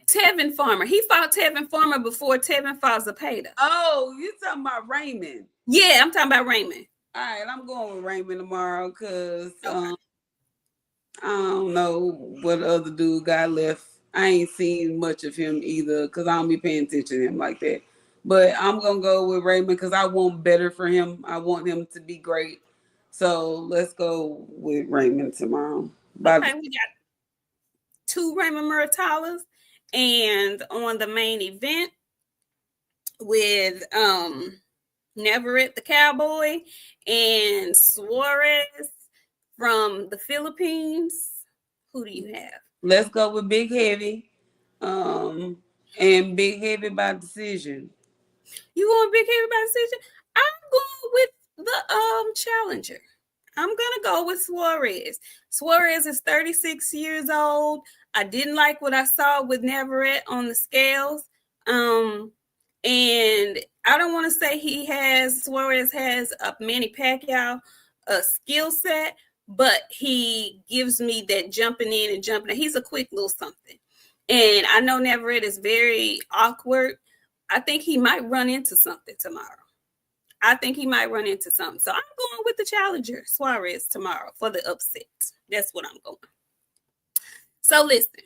Tevin Farmer. He fought Tevin Farmer before Tevin fought Zepeda. Oh, you talking about Raymond? Yeah, I'm talking about Raymond. All right, I'm going with Raymond tomorrow because I don't know what other dude got left. I ain't seen much of him either because I don't be paying attention to him like that. But I'm going to go with Raymond because I want better for him. I want him to be great. So let's go with Raymond tomorrow. Okay, we got 2 Raymond Muratallas, and on the main event with Navarrete the Cowboy and Suarez from the Philippines. Who do you have? Let's go with Big Heavy, and Big Heavy by decision. You going Big Heavy by decision? I'm going with the challenger. I'm gonna go with Suarez. Suarez is 36 years old. I didn't like what I saw with Navarrete on the scales. And I don't want to say Suarez has a Manny Pacquiao skill set, but he gives me that jumping in and jumping out. He's a quick little something. And I know Navarrete is very awkward. I think he might run into something tomorrow. So I'm going with the challenger, Suarez, tomorrow for the upset. That's what I'm going. So listen,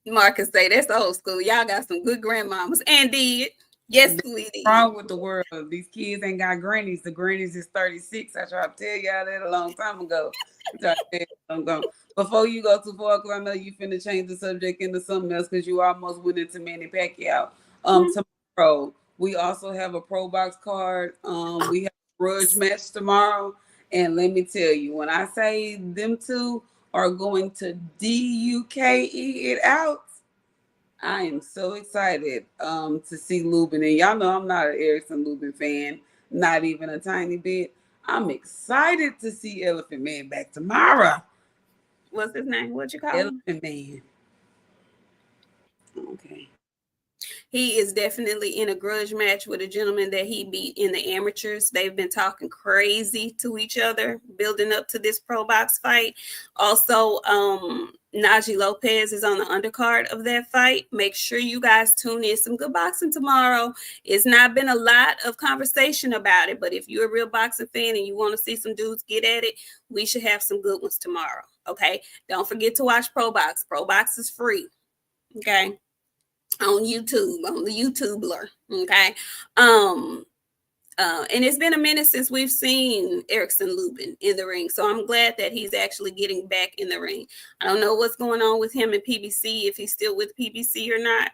Marcus say that's old school. Y'all got some good grandmamas and did. Yes, What's sweetie. wrong with the world? These kids ain't got grannies. The grannies is 36. I tried to tell y'all that a long time ago. I tried to tell you I'm going. Before you go too far, because I know you finna change the subject into something else because you almost went into Manny Pacquiao. Mhm. Tomorrow we also have a pro box card. We have a grudge match tomorrow. And let me tell you, when I say them two are going to DUKE it out, I am so excited to see Lubin. And y'all know I'm not an Erickson Lubin fan, not even a tiny bit. I'm excited to see Elephant Man back tomorrow. What's his name? What you call him? Elephant Man. Okay. He is definitely in a grudge match with a gentleman that he beat in the amateurs. They've been talking crazy to each other, building up to this pro box fight. Also, Naji Lopez is on the undercard of that fight. Make sure you guys tune in. Some good boxing tomorrow. It's not been a lot of conversation about it, but if you're a real boxing fan and you want to see some dudes get at it, we should have some good ones tomorrow. Okay. Don't forget to watch Pro Box. Pro Box is free. Okay, on YouTube, on the YouTuber. Okay. And it's been a minute since we've seen Erickson Lubin in the ring. So I'm glad that he's actually getting back in the ring. I don't know what's going on with him in PBC, if he's still with PBC or not.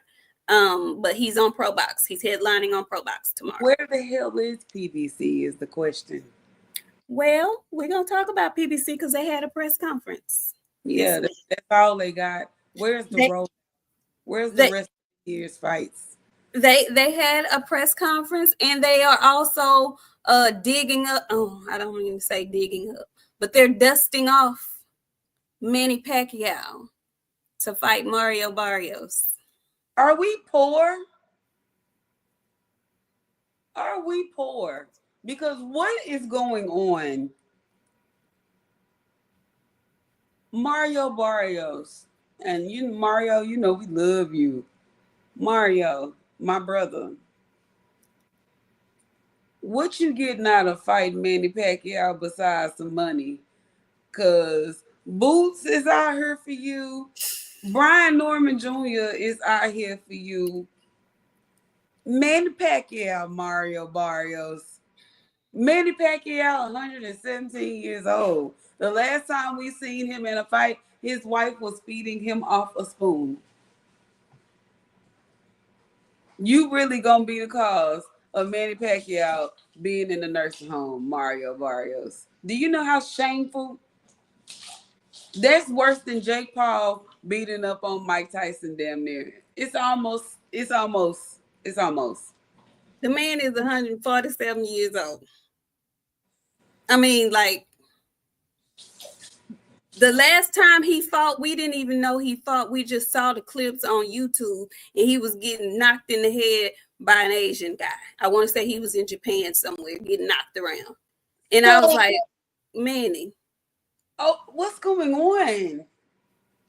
But he's on Pro Box. He's headlining on Pro Box tomorrow. Where the hell is PBC is the question. Well, we're gonna talk about PBC because they had a press conference. Yeah, that's all they got. Where's the They, road? Where's the they rest of the year's fights? they had a press conference, and they are also digging up, oh, I don't even say digging up, but they're dusting off Manny Pacquiao to fight Mario Barrios. Are we poor? Are we poor? Because what is going on? Mario Barrios. And you, Mario, you know we love you. Mario, my brother. What you getting out of fighting Manny Pacquiao besides some money? Cause Boots is out here for you. Brian Norman Jr. is out here for you. Manny Pacquiao, Mario Barrios. Manny Pacquiao, 117 years old. The last time we seen him in a fight, his wife was feeding him off a spoon. You really gonna be the cause of Manny Pacquiao being in the nursing home, Mario Barrios. Do you know how shameful? That's worse than Jake Paul beating up on Mike Tyson damn near. It's almost. The man is 147 years old. I mean, like, the last time he fought, we didn't even know he fought. We just saw the clips on YouTube, and he was getting knocked in the head by an Asian guy. I want to say he was in Japan somewhere, getting knocked around. And I was So, like, Manny. oh, what's going on?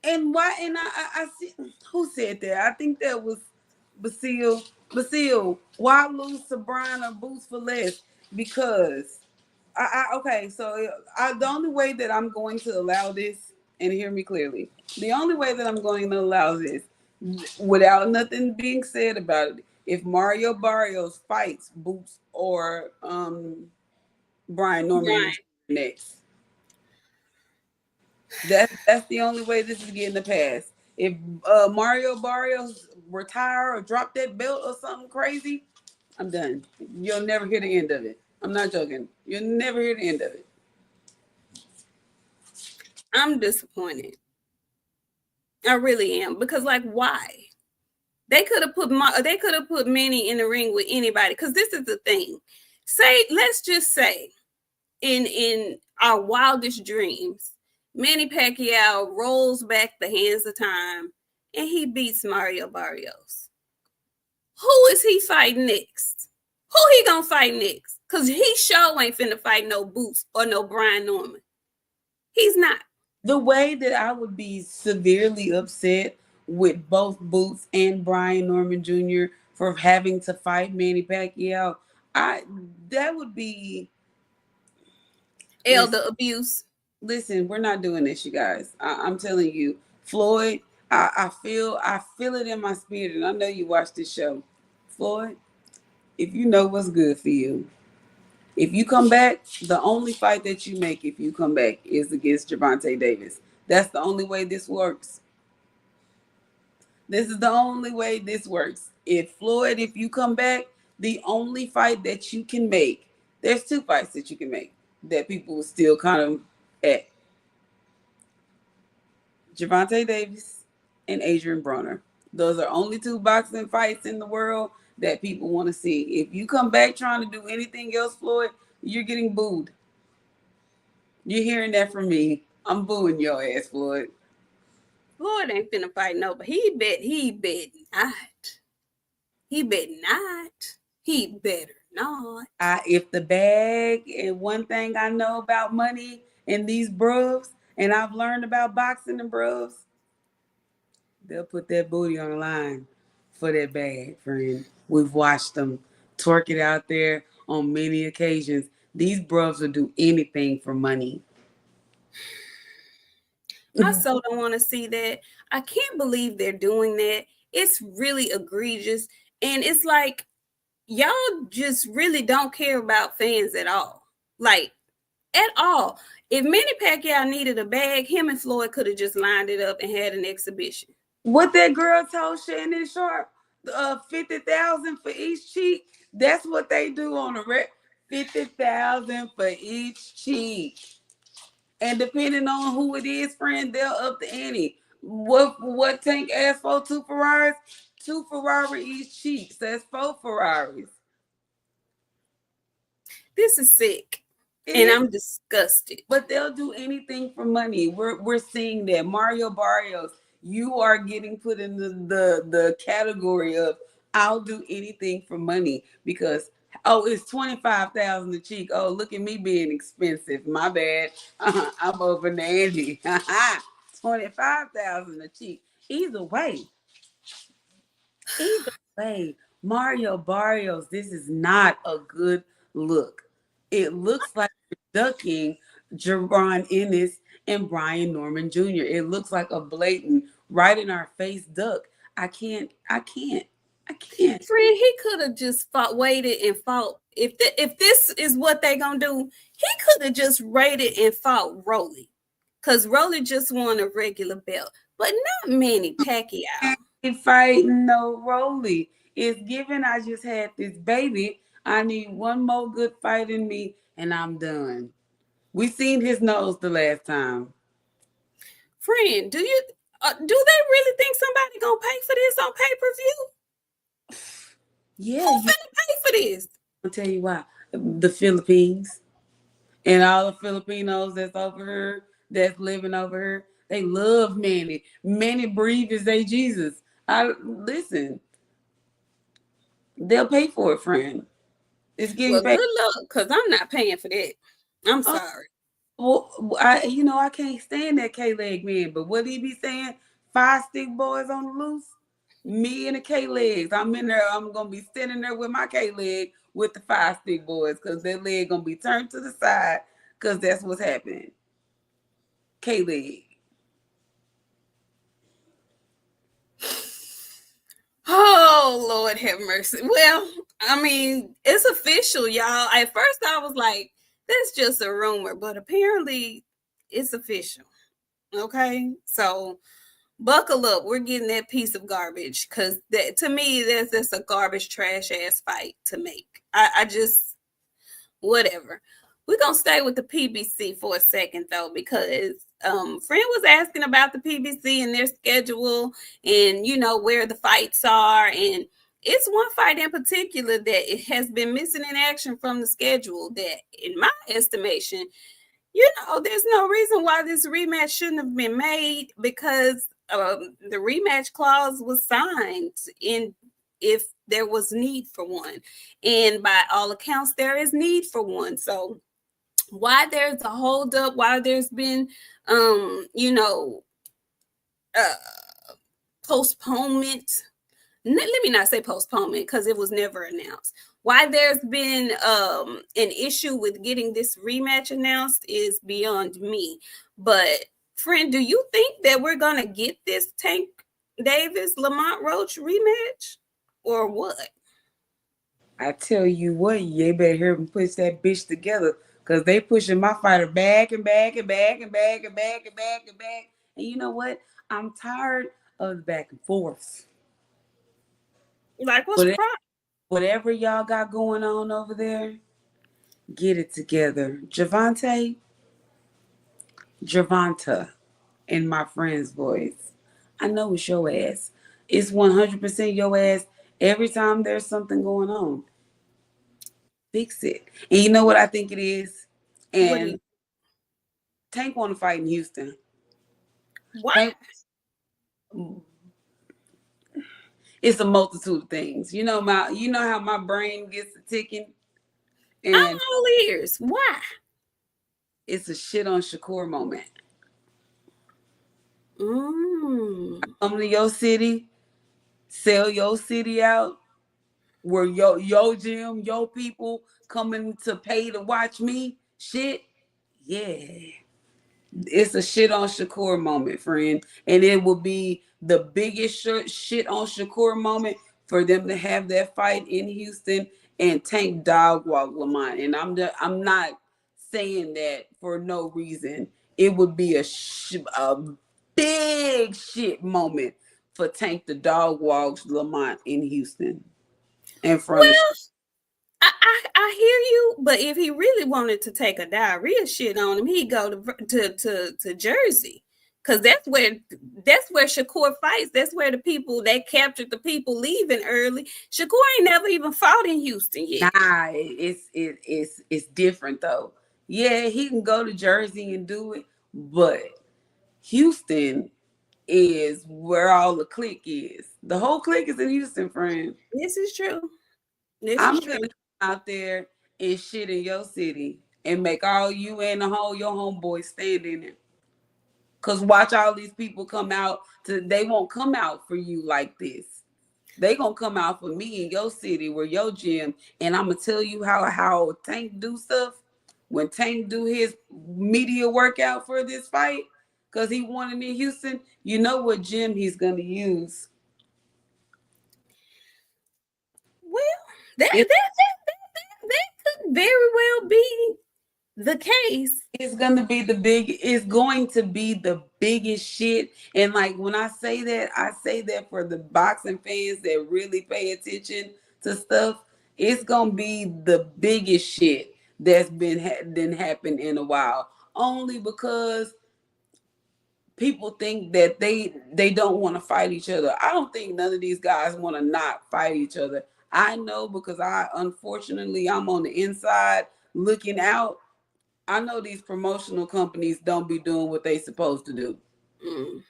And why? And I see who said that. I think that was Basile. Basile, why lose to Brian or Boots for less? Because okay. So the only way that I'm going to allow this, and hear me clearly, the only way that I'm going to allow this, without nothing being said about it, if Mario Barrios fights Boots or Brian Norman Right. next. That's the only way this is getting the pass. If Mario Barrios retire or drop that belt or something crazy, I'm done. You'll never hear the end of it. I'm not joking. You'll never hear the end of it. I'm disappointed. I really am, because, like, why? They could have put Manny in the ring with anybody. Because this is the thing. Let's just say, in our wildest dreams, Manny Pacquiao rolls back the hands of time and he beats Mario Barrios. Who is he fighting next? Who he gonna fight next? Because he sure ain't finna fight no Boots or no Brian Norman. He's not. The way that I would be severely upset with both Boots and Brian Norman Jr. for having to fight Manny Pacquiao, I that would be. Elder abuse. Listen, we're not doing this, you guys. I'm telling you, Floyd. I feel it in my spirit, and I know you watch this show, Floyd. if you know what's good for you. If you come back, the only fight that you make if you come back is against Gervonta Davis. That's the only way this works. This is the only way this works. If you come back, the only fight that you can make, there's two fights that you can make that people will still kind of at. Gervonta Davis and Adrian Broner. Those are only two boxing fights in the world that people want to see. If you come back trying to do anything else, Floyd, you're getting booed. You're hearing that from me. I'm booing your ass, Floyd. Floyd ain't finna fight no, but he bet not. He bet not. He better not. If the bag, and one thing I know about money and these bros, and I've learned about boxing and bros, they'll put that booty on the line for that bag, friend. We've watched them twerk it out there on many occasions. These bros will do anything for money. I so don't want to see that. I can't believe they're doing that. It's really egregious. And it's like, y'all just really don't care about fans at all. Like, at all. If Manny Pacquiao needed a bag, him and Floyd could have just lined it up and had an exhibition. What that girl told Shannon Sharp, 50,000 for each cheek. That's what they do on the rep. 50,000 for each cheek. And depending on who it is, friend, they'll up the ante. What Tank asked for? Two Ferraris? Two Ferrari each cheek. So that's 4 Ferraris. This is sick. And I'm disgusted. But they'll do anything for money. We're seeing that. Mario Barrios, you are getting put in the category of I'll do anything for money because it's 25,000 a cheek. Oh, look at me being expensive. My bad. I'm over Nandy. 25,000 a cheek. Either way, Mario Barrios, this is not a good look. It looks like you're ducking Jerron Ennis and Brian Norman Jr. It looks like a blatant, right in our face duck. I can't. Friend, he could have just waited and fought. If this is what they gonna do, he could have just waited and fought Rolly. Because Rolly just won a regular belt. But not Manny Pacquiao. Fighting no Rolly. It's given I just had this baby. I need one more good fight in me, and I'm done. We seen his nose the last time. Friend, do they really think somebody gonna pay for this on pay-per-view? Yeah, who's gonna pay for this? I'll tell you why. The Philippines and all the Filipinos that's over here, that's living over here, they love Manny. Manny breathes they Jesus. Listen. They'll pay for it, friend. It's getting paid. Good luck, because I'm not paying for that. I'm sorry. Well, I can't stand that K-leg man, but what he be saying? 5 stick boys on the loose? Me and the K-legs. I'm in there. I'm going to be standing there with my K-leg with the 5 stick boys because their leg going to be turned to the side because that's what's happening. K-leg. Oh, Lord have mercy. Well, I mean, it's official, y'all. At first, I was like, that's just a rumor, but apparently it's official. Okay? So, buckle up. We're getting that piece of garbage because to me, that's a garbage, trash-ass fight to make. I just, whatever. We're going to stay with the PBC for a second, though, because friend was asking about the PBC and their schedule and, where the fights are. And it's one fight in particular that it has been missing in action from the schedule that, in my estimation, there's no reason why this rematch shouldn't have been made because the rematch clause was signed if there was need for one. And by all accounts, there is need for one. So why there's a holdup, why there's been, postponement. Let me not say postponement because it was never announced. Why there's been an issue with getting this rematch announced is beyond me. But friend, do you think that we're going to get this Tank Davis Lamont Roach rematch or what? I tell you what, you better hear them push that bitch together. Cause they pushing my fighter back and back and back and back and back and back and back. And you know what? I'm tired of the back and forth. Like, what's the Whatever, problem? whatever y'all got going on over there, get it together. Javanta, in my friend's voice. I know it's your ass. It's 100% your ass every time there's something going on. Fix it. And you know what I think it is? What do you? And Tank want to fight in Houston. What? Tank, it's a multitude of things. You know how my brain gets to ticking, I'm and all ears. Why? it's a shit on Shakur moment. Mm. Come to your city, sell your city out, where your gym, your people coming to pay to watch me. Shit, yeah. It's a shit on Shakur moment, friend. And it will be the biggest shit on Shakur moment for them to have that fight in Houston and Tank dog walk Lamont. And I'm not saying that for no reason. It would be a big shit moment for Tank the dog walks Lamont in Houston in front of. Well, I hear you, but if he really wanted to take a diarrhea shit on him, he'd go to Jersey, because that's where Shakur fights. That's where the people that captured the people leaving early. Shakur ain't never even fought in Houston yet. Nah, it's different though. Yeah, he can go to Jersey and do it, but Houston is where all the clique is. The whole clique is in Houston, friend. This is true. This I'm is true. gonna come out there and shit in your city and make all you and the whole your homeboys stand in it. Cause watch all these people come out they won't come out for you like this. They gonna come out for me in your city where your gym, and I'm gonna tell you how Tank do stuff. When Tank do his media workout for this fight, cause he won it in Houston, you know what gym he's gonna use. Well, that that It, that that, that could very well be the case. it's going to be the biggest shit. And like when I say that for the boxing fans that really pay attention to stuff. It's gonna be the biggest shit that's been happen in a while. Only because people think that they don't want to fight each other. I don't think none of these guys want to not fight each other. I know because unfortunately I'm on the inside looking out. I know these promotional companies don't be doing what they supposed to do. Mm.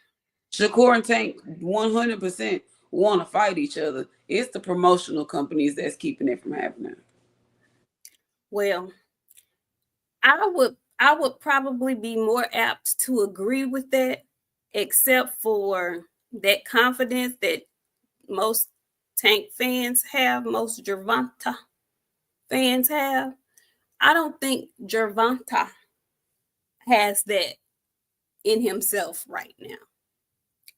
Shakur and Tank 100% want to fight each other. It's the promotional companies that's keeping it from happening. Well, I would probably be more apt to agree with that, except for that confidence that most Tank fans have, most Gervonta fans have. I don't think Gervonta has that in himself right now.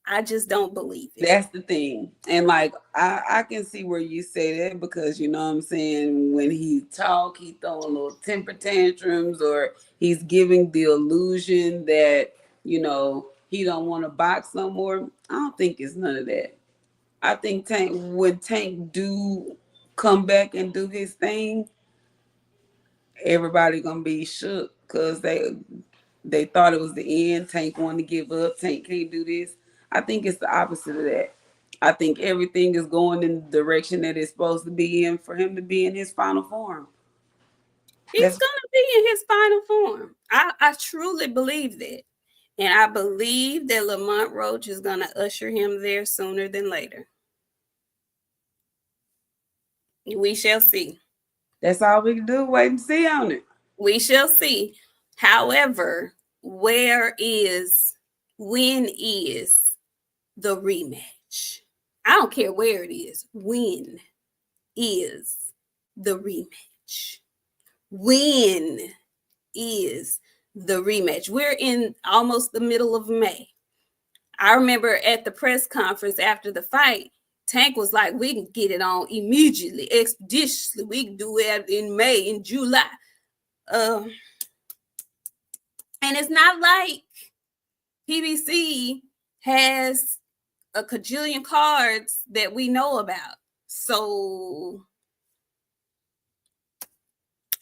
I just don't believe it. That's the thing. And like I can see where you say that because you know what I'm saying, when he talk, he throwing little temper tantrums or he's giving the illusion that, he don't want to box no more. I don't think it's none of that. I think when Tank do come back and do his thing, everybody gonna be shook because they thought it was the end. Tank wanted to give up. Tank can't do this. I think it's the opposite of that. I think everything is going in the direction that it's supposed to be in for him to be in his final form. He's That's gonna be in his final form. I truly believe that. And I believe that Lamont Roach is gonna usher him there sooner than later. We shall see. that's all we can do. Wait and see on it. We shall see. However, when is the rematch? I don't care where it is. When is the rematch? When is the rematch? We're in almost the middle of May. I remember at the press conference after the fight, Tank was like, we can get it on immediately, expeditiously. We can do it in May, in July. And it's not like PBC has a cajillion cards that we know about. So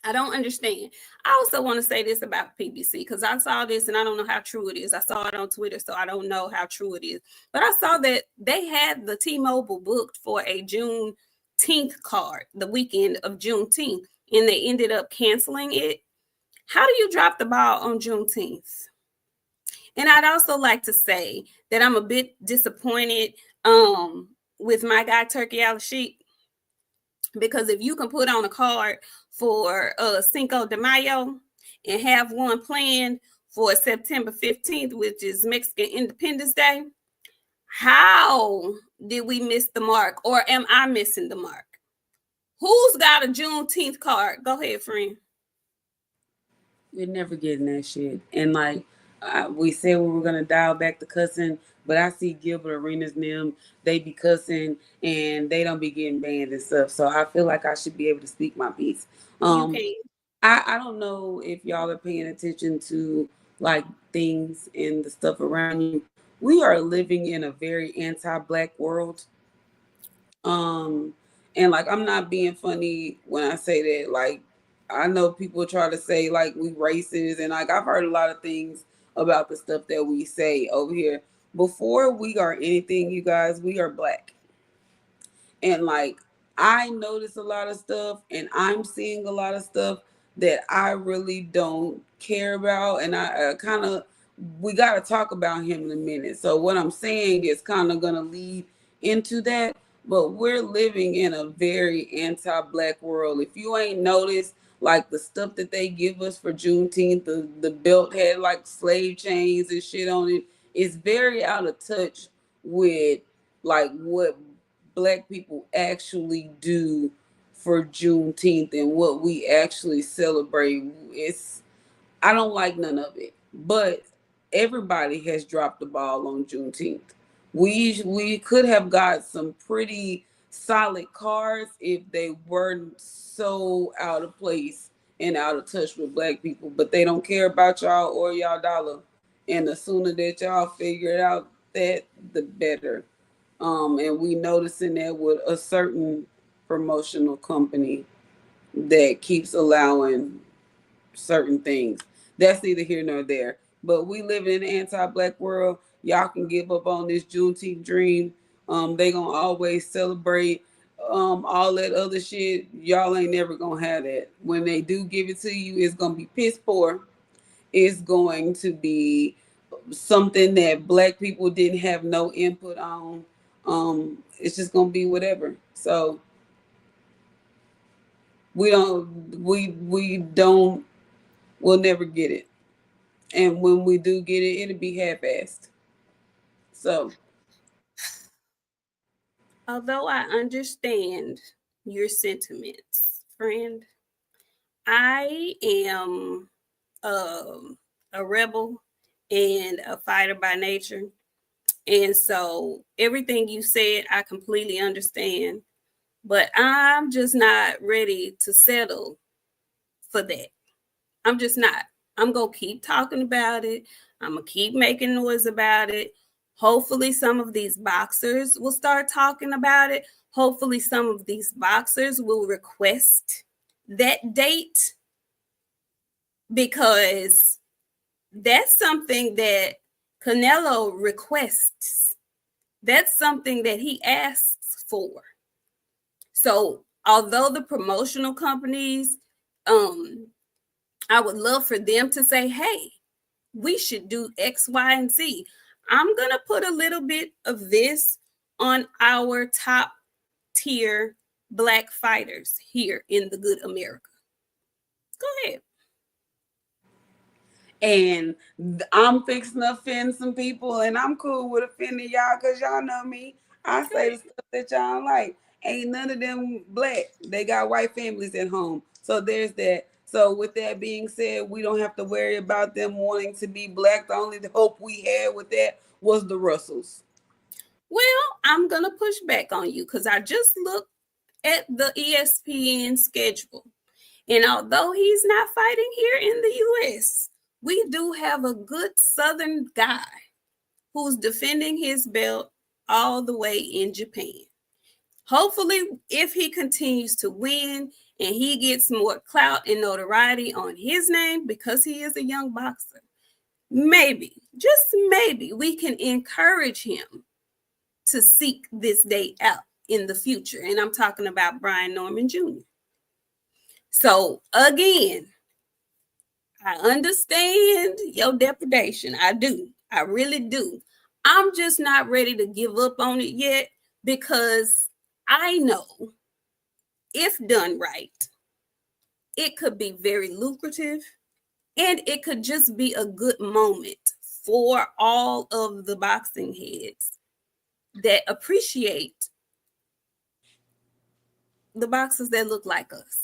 I don't understand. I also want to say this about PBC because I saw this and I don't know how true it is. I saw it on Twitter, so I don't know how true it is. But I saw that they had the T-Mobile booked for a Juneteenth card, the weekend of Juneteenth, and they ended up canceling it. How do you drop the ball on Juneteenth? And I'd also like to say that I'm a bit disappointed with my guy Turkey Al-Sheikh, because if you can put on a card for Cinco de Mayo and have one planned for September 15th, which is Mexican Independence Day, how did we miss the mark, or am I missing the mark? Who's got a Juneteenth card? Go ahead, friend. You're never getting that shit. And like we said, we were gonna dial back the cussing, but I see Gilbert Arenas and them, they be cussing and they don't be getting banned and stuff. So I feel like I should be able to speak my piece. You can. I don't know if y'all are paying attention to like things and the stuff around you. We are living in a very anti-black world. Um, and like I'm not being funny when I say that. Like I know people try to say like we racist, and like I've heard a lot of things about the stuff that we say over here. Before we are anything, you guys, we are black. And like I notice a lot of stuff and I'm seeing a lot of stuff that I really don't care about. And I kind of, we got to talk about him in a minute. So what I'm saying is kind of going to lead into that. But we're living in a very anti-black world. If you ain't noticed, like the stuff that they give us for Juneteenth, the belt had like slave chains and shit on it. It's very out of touch with like what black people actually do for Juneteenth and what we actually celebrate. I don't like none of it. But everybody has dropped the ball on Juneteenth. We could have got some pretty solid cards if they weren't so out of place and out of touch with black people. But they don't care about y'all or y'all dollar. And the sooner that y'all figure it out, that the better. And we noticing that with a certain promotional company that keeps allowing certain things. That's neither here nor there. But we live in an anti-black world. Y'all can give up on this Juneteenth dream. They gonna always celebrate all that other shit. Y'all ain't never gonna have that. When they do give it to you, it's gonna be piss poor. It's going to be something that black people didn't have no input on. It's just gonna be whatever. So we'll never get it. And when we do get it, it'll be half-assed. So Although I understand your sentiments, friend, I am a rebel and a fighter by nature. And so everything you said, I completely understand. But I'm just not ready to settle for that. I'm just not. I'm going to keep talking about it. I'm going to keep making noise about it. Hopefully, some of these boxers will start talking about it. Hopefully, some of these boxers will request that date, because that's something that Canelo requests. That's something that he asks for. So, although the promotional companies, I would love for them to say, hey, we should do X, Y, and Z. I'm going to put a little bit of this on our top tier black fighters here in the good America. Go ahead. And I'm fixing to offend some people, and I'm cool with offending y'all because y'all know me. I say the stuff that y'all don't like. Ain't none of them black. They got white families at home. So there's that. So with that being said, we don't have to worry about them wanting to be black. The only hope we had with that was the Russells. Well, I'm going to push back on you because I just looked at the ESPN schedule. And although he's not fighting here in the US, we do have a good Southern guy who's defending his belt all the way in Japan. Hopefully, if he continues to win and he gets more clout and notoriety on his name because he is a young boxer, maybe, just maybe, we can encourage him to seek this date out in the future. And I'm talking about Brian Norman Jr. So, again, I understand your depredation. I do. I really do. I'm just not ready to give up on it yet because I know if done right, it could be very lucrative and it could just be a good moment for all of the boxing heads that appreciate the boxers that look like us.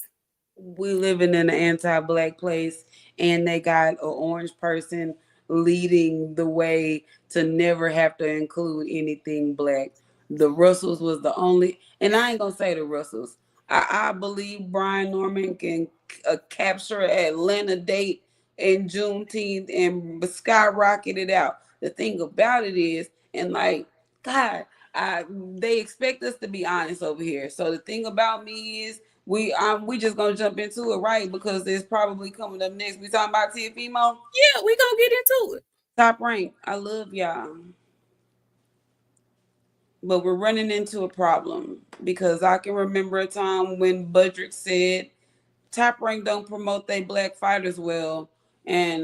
We living in an anti-black place, and they got an orange person leading the way to never have to include anything black. The Russells was the only, and I ain't gonna say the Russells. I believe Brian Norman can capture an Atlanta date in Juneteenth and skyrocket it out. The thing about it is, and like God, they expect us to be honest over here. So the thing about me is, we just gonna jump into it, right? Because it's probably coming up next. We talking about Teofimo. Yeah, we gonna get into it. Top Rank. I love y'all, but we're running into a problem because I can remember a time when Budrick said Top Rank don't promote they black fighters well, and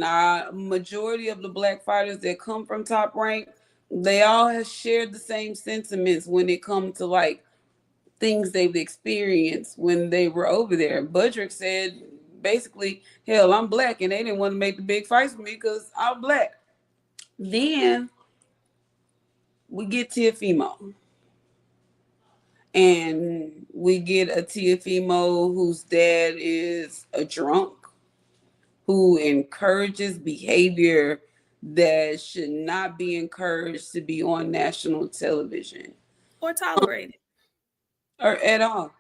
majority of the black fighters that come from Top Rank, they all have shared the same sentiments when it comes to like things they've experienced when they were over there. Budrick said basically, hell, I'm black and they didn't want to make the big fights for me because I'm black. Then we get Teofimo. And we get a Teofimo whose dad is a drunk, who encourages behavior that should not be encouraged to be on national television Or tolerated. or at all.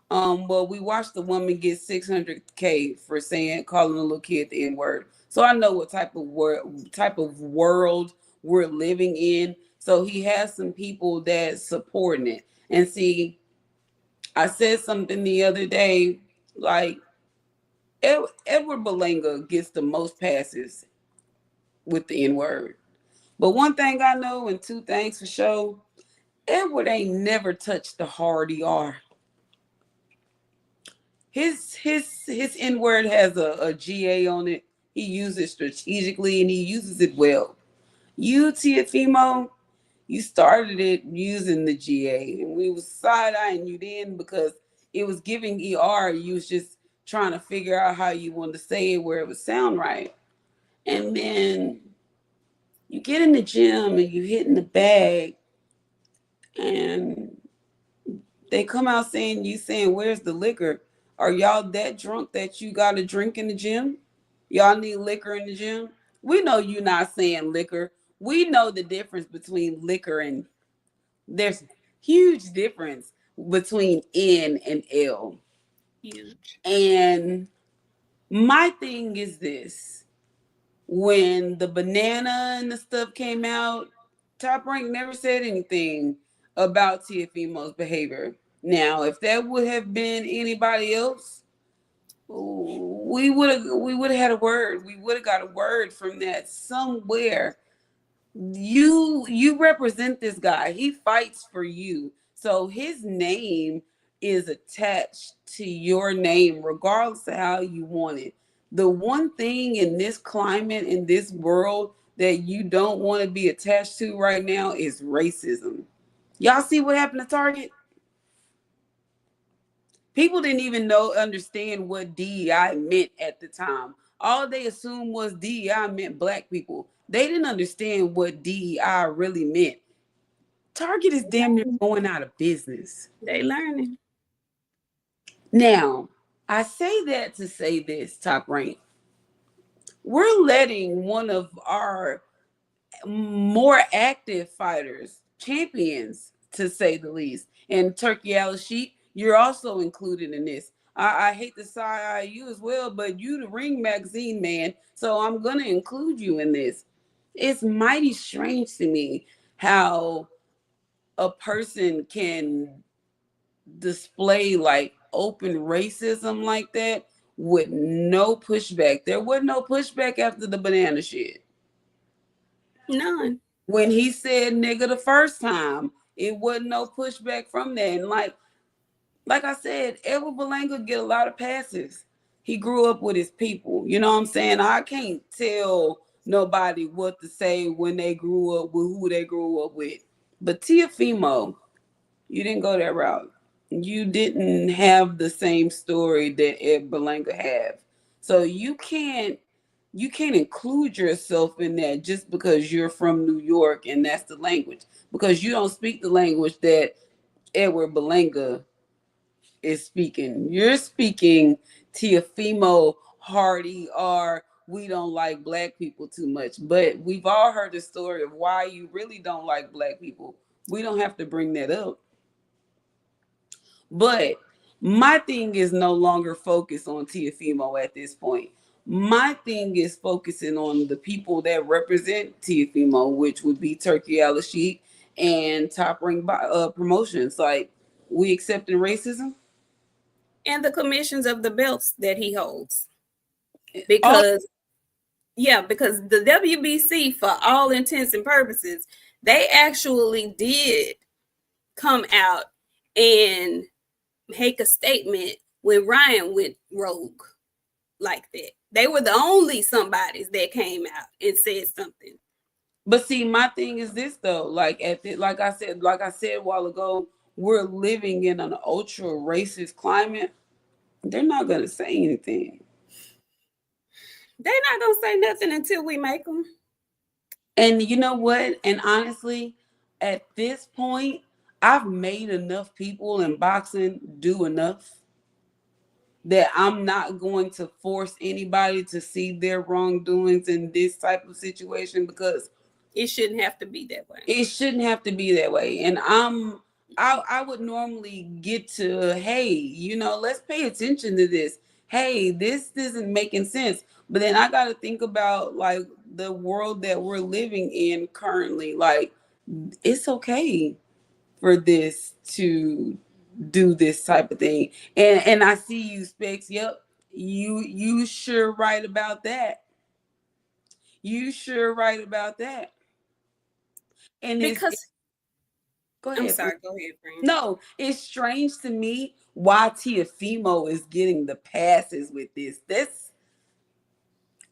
Well, we watched the woman get 600K for calling a little kid the N word. So I know what type of world we're living in. So he has some people that supporting it. And see, I said something the other day, like Edward Berlanga gets the most passes with the N word. But one thing I know, and two things for sure, Edward ain't never touched the hard ER. His N word has a GA on it. He uses it strategically and he uses it well. You, Teofimo, you started it using the GA, and we was side eyeing you then because it was giving ER. You was just trying to figure out how you wanted to say it where it would sound right. And then you get in the gym and you hit in the bag, and they come out saying, where's the liquor? Are y'all that drunk that you got to drink in the gym? Y'all need liquor in the gym? We know you not saying liquor. We know the difference between liquor and there's huge difference between N and L. Huge. And my thing is this. When the banana and the stuff came out, Top Rank never said anything about Teofimo's behavior. Now, if that would have been anybody else, we would have had a word. We would have got a word from that somewhere. You represent this guy. He fights for you. So his name is attached to your name, regardless of how you want it. The one thing in this climate, in this world, that you don't want to be attached to right now is racism. Y'all see what happened to Target? People didn't even understand what DEI meant at the time. All they assumed was DEI meant black people. They didn't understand what DEI really meant. Target is damn near going out of business. They learning. Now, I say that to say this, Top Rank. We're letting one of our more active fighters, champions to say the least. And Turkey Al-Sheikh, you're also included in this. I hate to side you as well, but you the Ring Magazine man, so I'm gonna include you in this. It's mighty strange to me how a person can display like open racism like that with no pushback. There was no pushback after the banana shit. None. When he said nigga the first time, it wasn't no pushback from that. And like I said, Edward Berlanga get a lot of passes. He grew up with his people. You know what I'm saying? I can't tell nobody what to say when they grew up with who they grew up with. But Teofimo, you didn't go that route. You didn't have the same story that Ed Berlanga have. So you can't include yourself in that just because you're from New York and that's the language. Because you don't speak the language that Edward Berlanga is speaking. You're speaking Teofimo Hardy or we don't like black people too much. But we've all heard the story of why you really don't like black people. We don't have to bring that up. But my thing is no longer focused on Teofimo at this point. My thing is focusing on the people that represent Teofimo, which would be Turkey Al-Sheikh and Top Ring Promotions. Like, we accepting racism? And the commissions of the belts that he holds. All, Because because the WBC, for all intents and purposes, they actually did come out and make a statement when Ryan went rogue like that. They were the only somebodies that came out and said something. but see, my thing is this though. Like I said a while ago, we're living in an ultra racist climate. They're not gonna say anything. They're not gonna say nothing until we make them. And you know what? And honestly, at this point, I've made enough people in boxing do enough that I'm not going to force anybody to see their wrongdoings in this type of situation because It shouldn't have to be that way. it shouldn't have to be that way. And I would normally get to, hey, let's pay attention to this. Hey, this isn't making sense. But then I got to think about like the world that we're living in currently. Like, it's okay for this to do this type of thing. And I see you, Specs. Yep, you sure right about that. You sure right about that. And it's Because go I'm ahead. sorry, go ahead, friend. No, it's strange to me why Teofimo is getting the passes with this.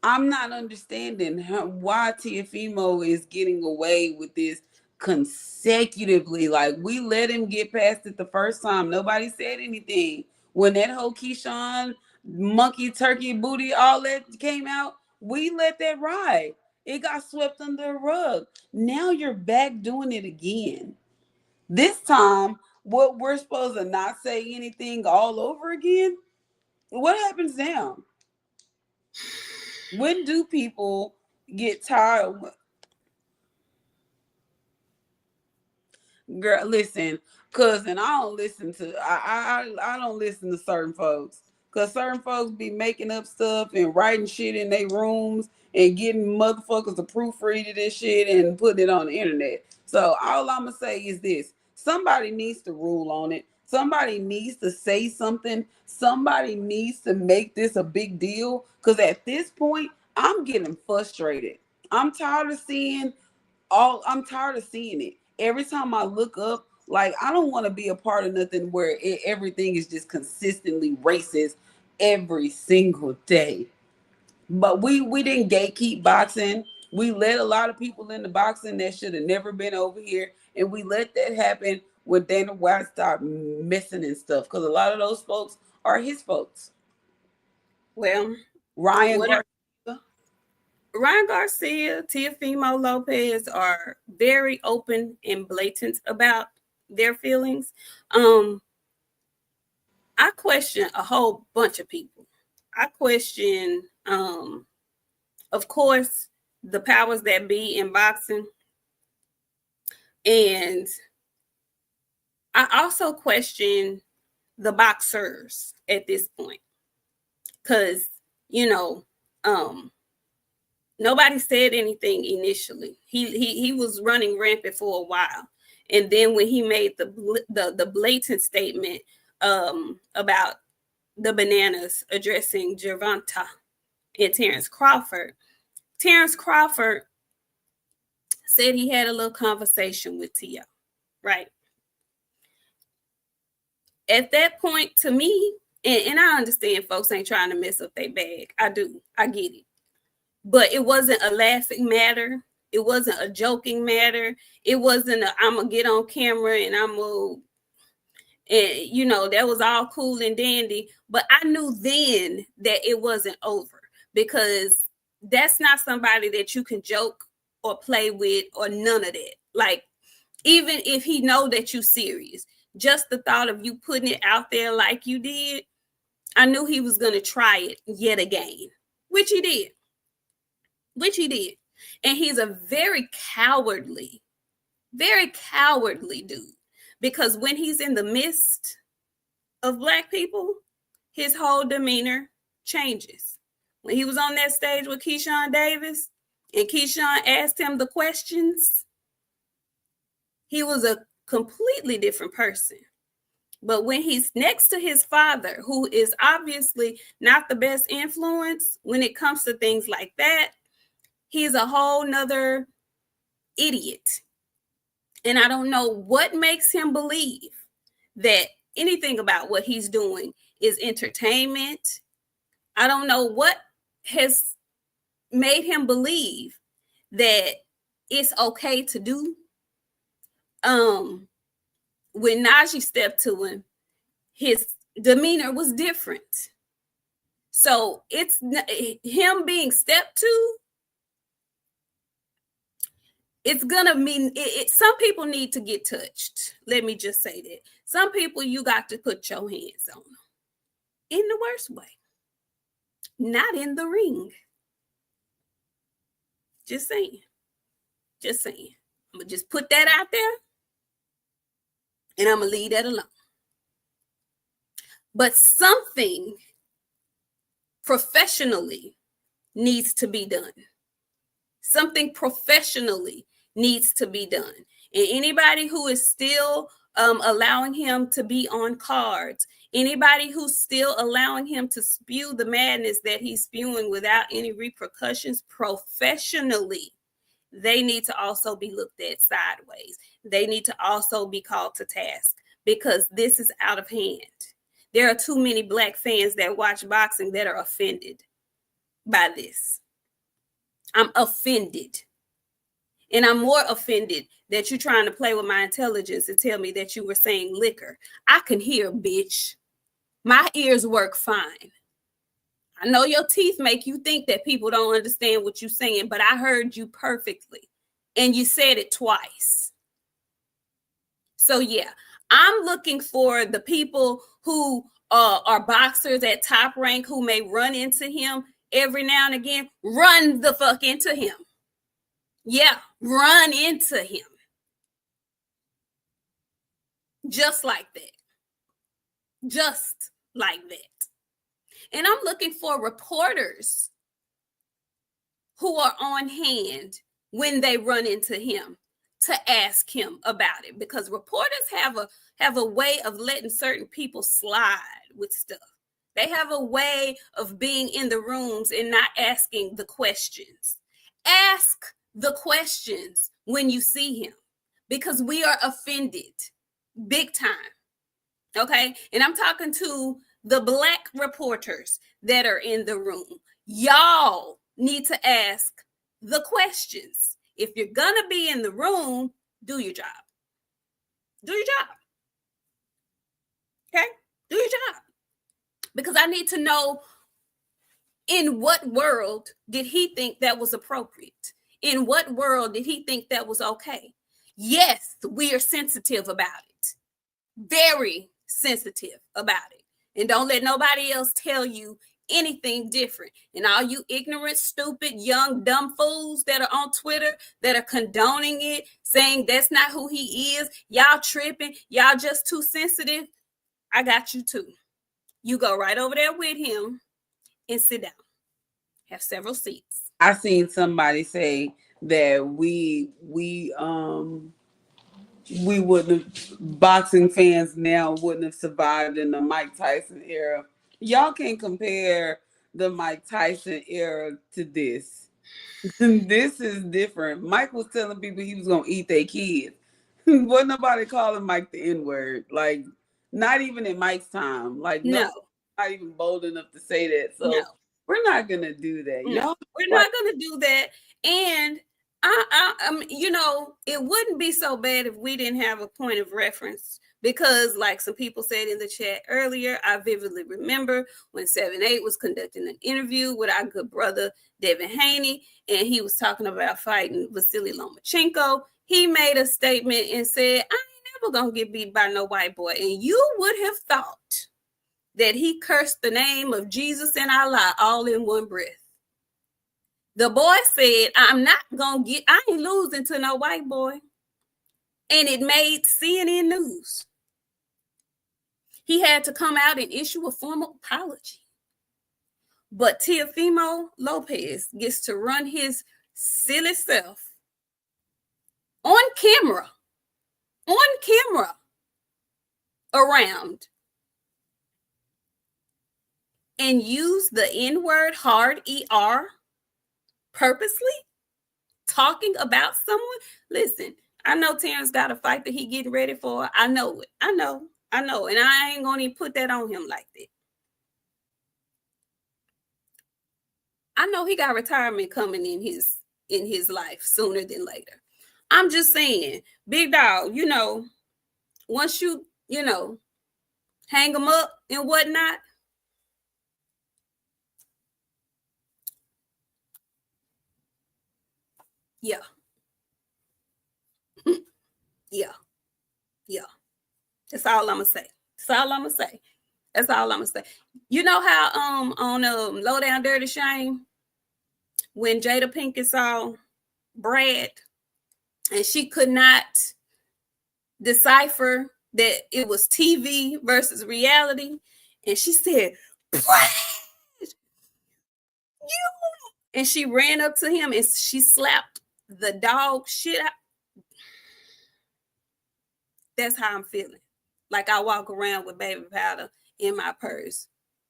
I'm not understanding why Teofimo is getting away with this consecutively. Like, we let him get past it the first time. Nobody said anything. When that whole Keyshawn monkey turkey booty all that came out, we let that ride. It got swept under the rug. Now you're back doing it again. This time, what we're supposed to not say anything all over again? What happens now? When do people get tired? Girl, listen, cousin, I don't listen to I don't listen to certain folks. Cause certain folks be making up stuff and writing shit in their rooms and getting motherfuckers to proofread this shit and putting it on the internet. So all I'm gonna say is this: somebody needs to rule on it. Somebody needs to say something. Somebody needs to make this a big deal. Cause at this point, I'm getting frustrated. I'm tired of seeing I'm tired of seeing it. Every time I look up, like, I don't want to be a part of nothing where everything is just consistently racist every single day. But we didn't gatekeep boxing. We let a lot of people into boxing that should have never been over here, and we let that happen when Dana White started messing and stuff. Because a lot of those folks are his folks. Well, Ryan what Garcia. Ryan Garcia, Teofimo Lopez are very open and blatant about their feelings. I question a whole bunch of people. I question, of course, the powers that be in boxing. And I also question the boxers at this point. Because, you know, nobody said anything initially. He was running rampant for a while. And then when he made the blatant statement about the bananas addressing Gervonta and Terrence Crawford said he had a little conversation with Tio, right? At that point, to me, and I understand folks ain't trying to mess up their bag. I do. I get it. But it wasn't a laughing matter. It wasn't a joking matter. It wasn't I'm going to get on camera and I'm going to, and, you know, that was all cool and dandy. But I knew then that it wasn't over, because that's not somebody that you can joke or play with or none of that. Like, even if he know that you serious, just the thought of you putting it out there like you did, I knew he was going to try it yet again, which he did. And he's a very cowardly dude, because when he's in the midst of Black people, his whole demeanor changes. When he was on that stage with Keyshawn Davis and Keyshawn asked him the questions, he was a completely different person. But when he's next to his father, who is obviously not the best influence when it comes to things like that, he's a whole nother idiot. And I don't know what makes him believe that anything about what he's doing is entertainment. I don't know what has made him believe that it's okay to do. When Najee stepped to him, his demeanor was different. So it's him being stepped to. It's gonna mean some people need to get touched. Let me just say that. Some people you got to put your hands on in the worst way, not in the ring. Just saying. I'm gonna just put that out there, and I'm gonna leave that alone. But something professionally needs to be done. Something professionally needs to be done. And anybody who is still allowing him to be on cards, anybody who's still allowing him to spew the madness that he's spewing without any repercussions professionally, they need to also be looked at sideways. They need to also be called to task, because this is out of hand. There are too many Black fans that watch boxing that are offended by this. I'm offended. And I'm more offended that you're trying to play with my intelligence and tell me that you were saying liquor. I can hear, bitch. My ears work fine. I know your teeth make you think that people don't understand what you're saying, but I heard you perfectly. And you said it twice. So yeah, I'm looking for the people who are boxers at Top Rank who may run into him every now and again. Run the fuck into him. Yeah, run into him. Just like that. Just like that. And I'm looking for reporters who are on hand when they run into him to ask him about it, because reporters have a way of letting certain people slide with stuff. They have a way of being in the rooms and not asking the questions. Ask the questions when you see him, because we are offended big time. Okay? And I'm talking to the Black reporters that are in the room. Y'all need to ask the questions. If you're gonna be in the room, do your job. Do your job. Okay? Do your job. Because I need to know, in what world did he think that was appropriate? In what world did he think that was okay? Yes, we are sensitive about it. Very sensitive about it. And don't let nobody else tell you anything different. And all you ignorant, stupid, young, dumb fools that are on Twitter that are condoning it, saying that's not who he is, y'all tripping, y'all just too sensitive, I got you too. You go right over there with him and sit down. Have several seats. I seen somebody say that we wouldn't, boxing fans now wouldn't have survived in the Mike Tyson era. Y'all can't compare the Mike Tyson era to this. This is different. Mike was telling people he was gonna eat their kids. Wasn't nobody calling Mike the N-word. Like, not even in Mike's time. Like, no, not even bold enough to say that. So we're not gonna do that. No, we're not gonna do that. And you know, it wouldn't be so bad if we didn't have a point of reference, because like some people said in the chat earlier, I vividly remember when 7-8 was conducting an interview with our good brother Devin Haney, and he was talking about fighting Vasily Lomachenko. He made a statement and said, I ain't never gonna get beat by no white boy. And you would have thought that he cursed the name of Jesus and Allah all in one breath. The boy said, I ain't losing to no white boy. And it made CNN news. He had to come out and issue a formal apology. But Teofimo Lopez gets to run his silly self on camera around and use the N-word, hard ER, purposely talking about someone. Listen, I know Terrence got a fight that he getting ready for. I know it. I know. And I ain't gonna even put that on him like that. I know he got retirement coming in his life sooner than later. I'm just saying, big dog, you know, once you know, hang them up and whatnot, yeah. Yeah. That's all I'm gonna say. You know how on Low Down Dirty Shame, when Jada Pinkett saw Brad and she could not decipher that it was TV versus reality, and she said, Brad, you, and she ran up to him and she slapped the dog shit out. That's how I'm feeling. Like I walk around with baby powder in my purse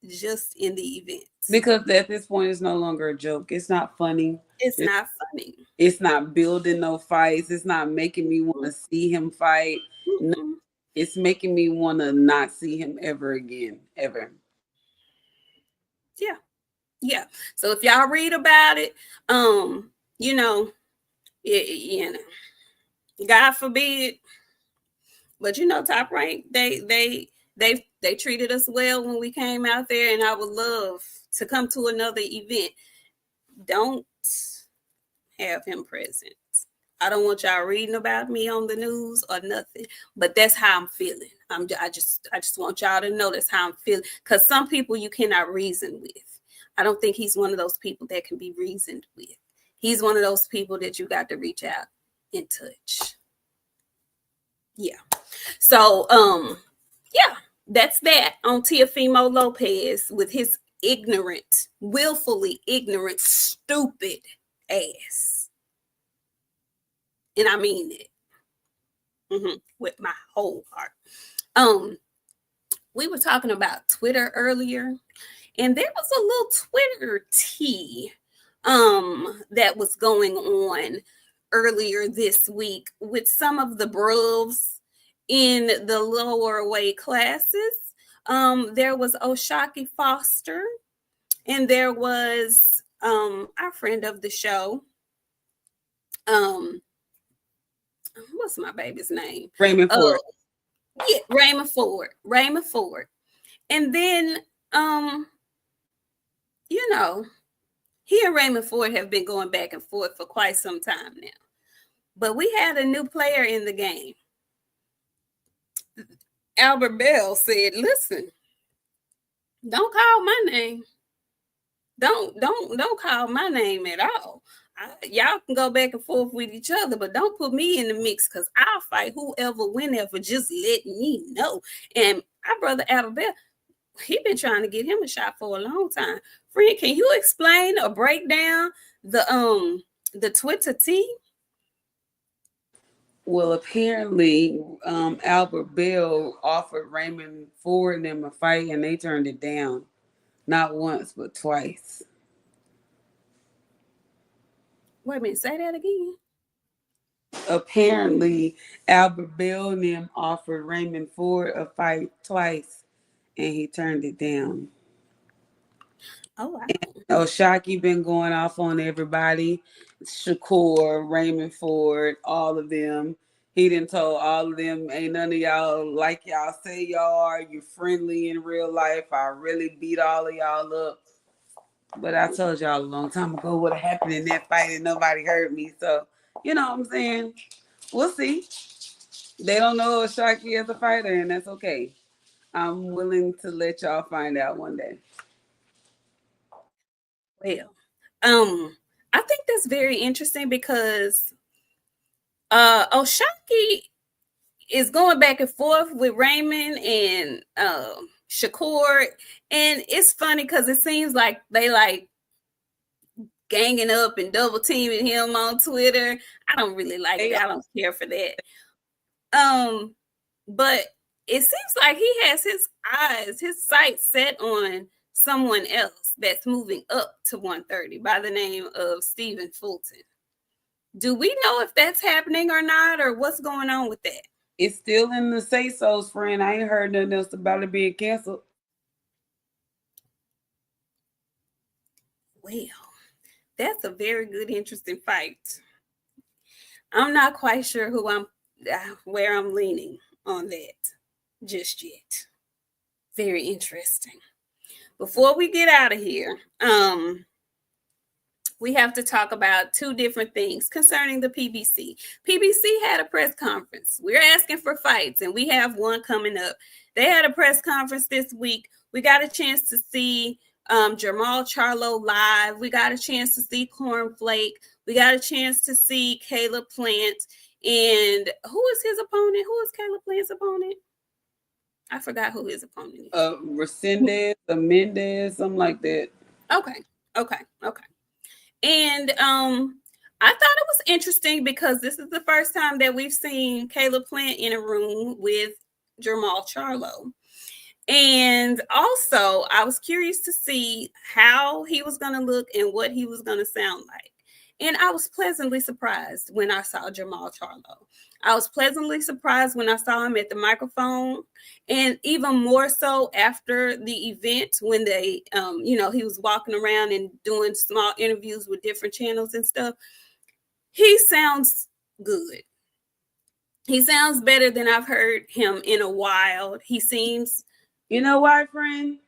just in the event. Because at this point, it's no longer a joke. It's not funny. It's not funny. It's not building no fights. It's not making me want to see him fight. No, it's making me want to not see him ever again, ever. Yeah. So if y'all read about it, you know, God forbid, but you know, Top Rank, they treated us well when we came out there, and I would love to come to another event. Don't have him present. I don't want y'all reading about me on the news or nothing, but that's how I'm feeling. I just want y'all to know that's how I'm feeling, because some people you cannot reason with. I don't think he's one of those people that can be reasoned with. He's one of those people that you got to reach out and touch. Yeah. So, yeah, that's that on Teofimo Lopez with his ignorant, willfully ignorant, stupid ass. And I mean it with my whole heart. We were talking about Twitter earlier, and there was a little Twitter tea that was going on earlier this week with some of the bros in the lower weight classes. There was Oshaki Foster, and there was our friend of the show. What's my baby's name? Raymond Ford. Yeah, Raymond Ford. And then, you know, he and Raymond Ford have been going back and forth for quite some time now. But we had a new player in the game. Albert Bell said, listen, don't call my name. Don't call my name at all. Y'all can go back and forth with each other, but don't put me in the mix because I'll fight whoever, whenever. Just let me know. And our brother Abdullaev, he been trying to get him a shot for a long time. Friend, can you explain or break down the Twitter tea? Well, apparently, Albert Bell offered Raymond Ford and them a fight, and they turned it down, not once but twice. Wait a minute, say that again. Apparently, Albert Bell and them offered Raymond Ford a fight twice, and he turned it down. Oh wow. Shockey been going off on everybody. Shakur, Raymond Ford, all of them. He done told all of them, ain't none of y'all like y'all say y'all are. You're friendly in real life. I really beat all of y'all up. But I told y'all a long time ago what happened in that fight and nobody heard me. So, you know what I'm saying? We'll see. They don't know Shockey as a fighter, and that's okay. I'm willing to let y'all find out one day. Well, I think that's very interesting because Oshaki is going back and forth with Raymond and Shakur, and it's funny because it seems like they like ganging up and double teaming him on Twitter. I don't really like that. I don't care for that. But it seems like he has his sights set on someone else that's moving up to 130 by the name of Stephen Fulton. Do we know if that's happening or not, or what's going on with that? It's still in the say-sos, friend. I ain't heard nothing else about it being canceled. Well, that's a very good, interesting fight. I'm not quite sure where I'm leaning on that just yet. Very interesting. Before we get out of here, we have to talk about two different things concerning the PBC. PBC had a press conference. We're asking for fights, and we have one coming up. They had a press conference this week. We got a chance to see Jermall Charlo live. We got a chance to see Cornflake. We got a chance to see Caleb Plant. And who is his opponent? Who is Caleb Plant's opponent? I forgot who his opponent is. Resendez, Mendez, something like that. Okay. And I thought it was interesting because this is the first time that we've seen Caleb Plant in a room with Jermall Charlo. And also, I was curious to see how he was going to look and what he was going to sound like. And I was pleasantly surprised when I saw Jermall Charlo. I was pleasantly surprised when I saw him at the microphone, and even more so after the event when they, he was walking around and doing small interviews with different channels and stuff. He sounds good. He sounds better than I've heard him in a while. He seems... You know why, friend?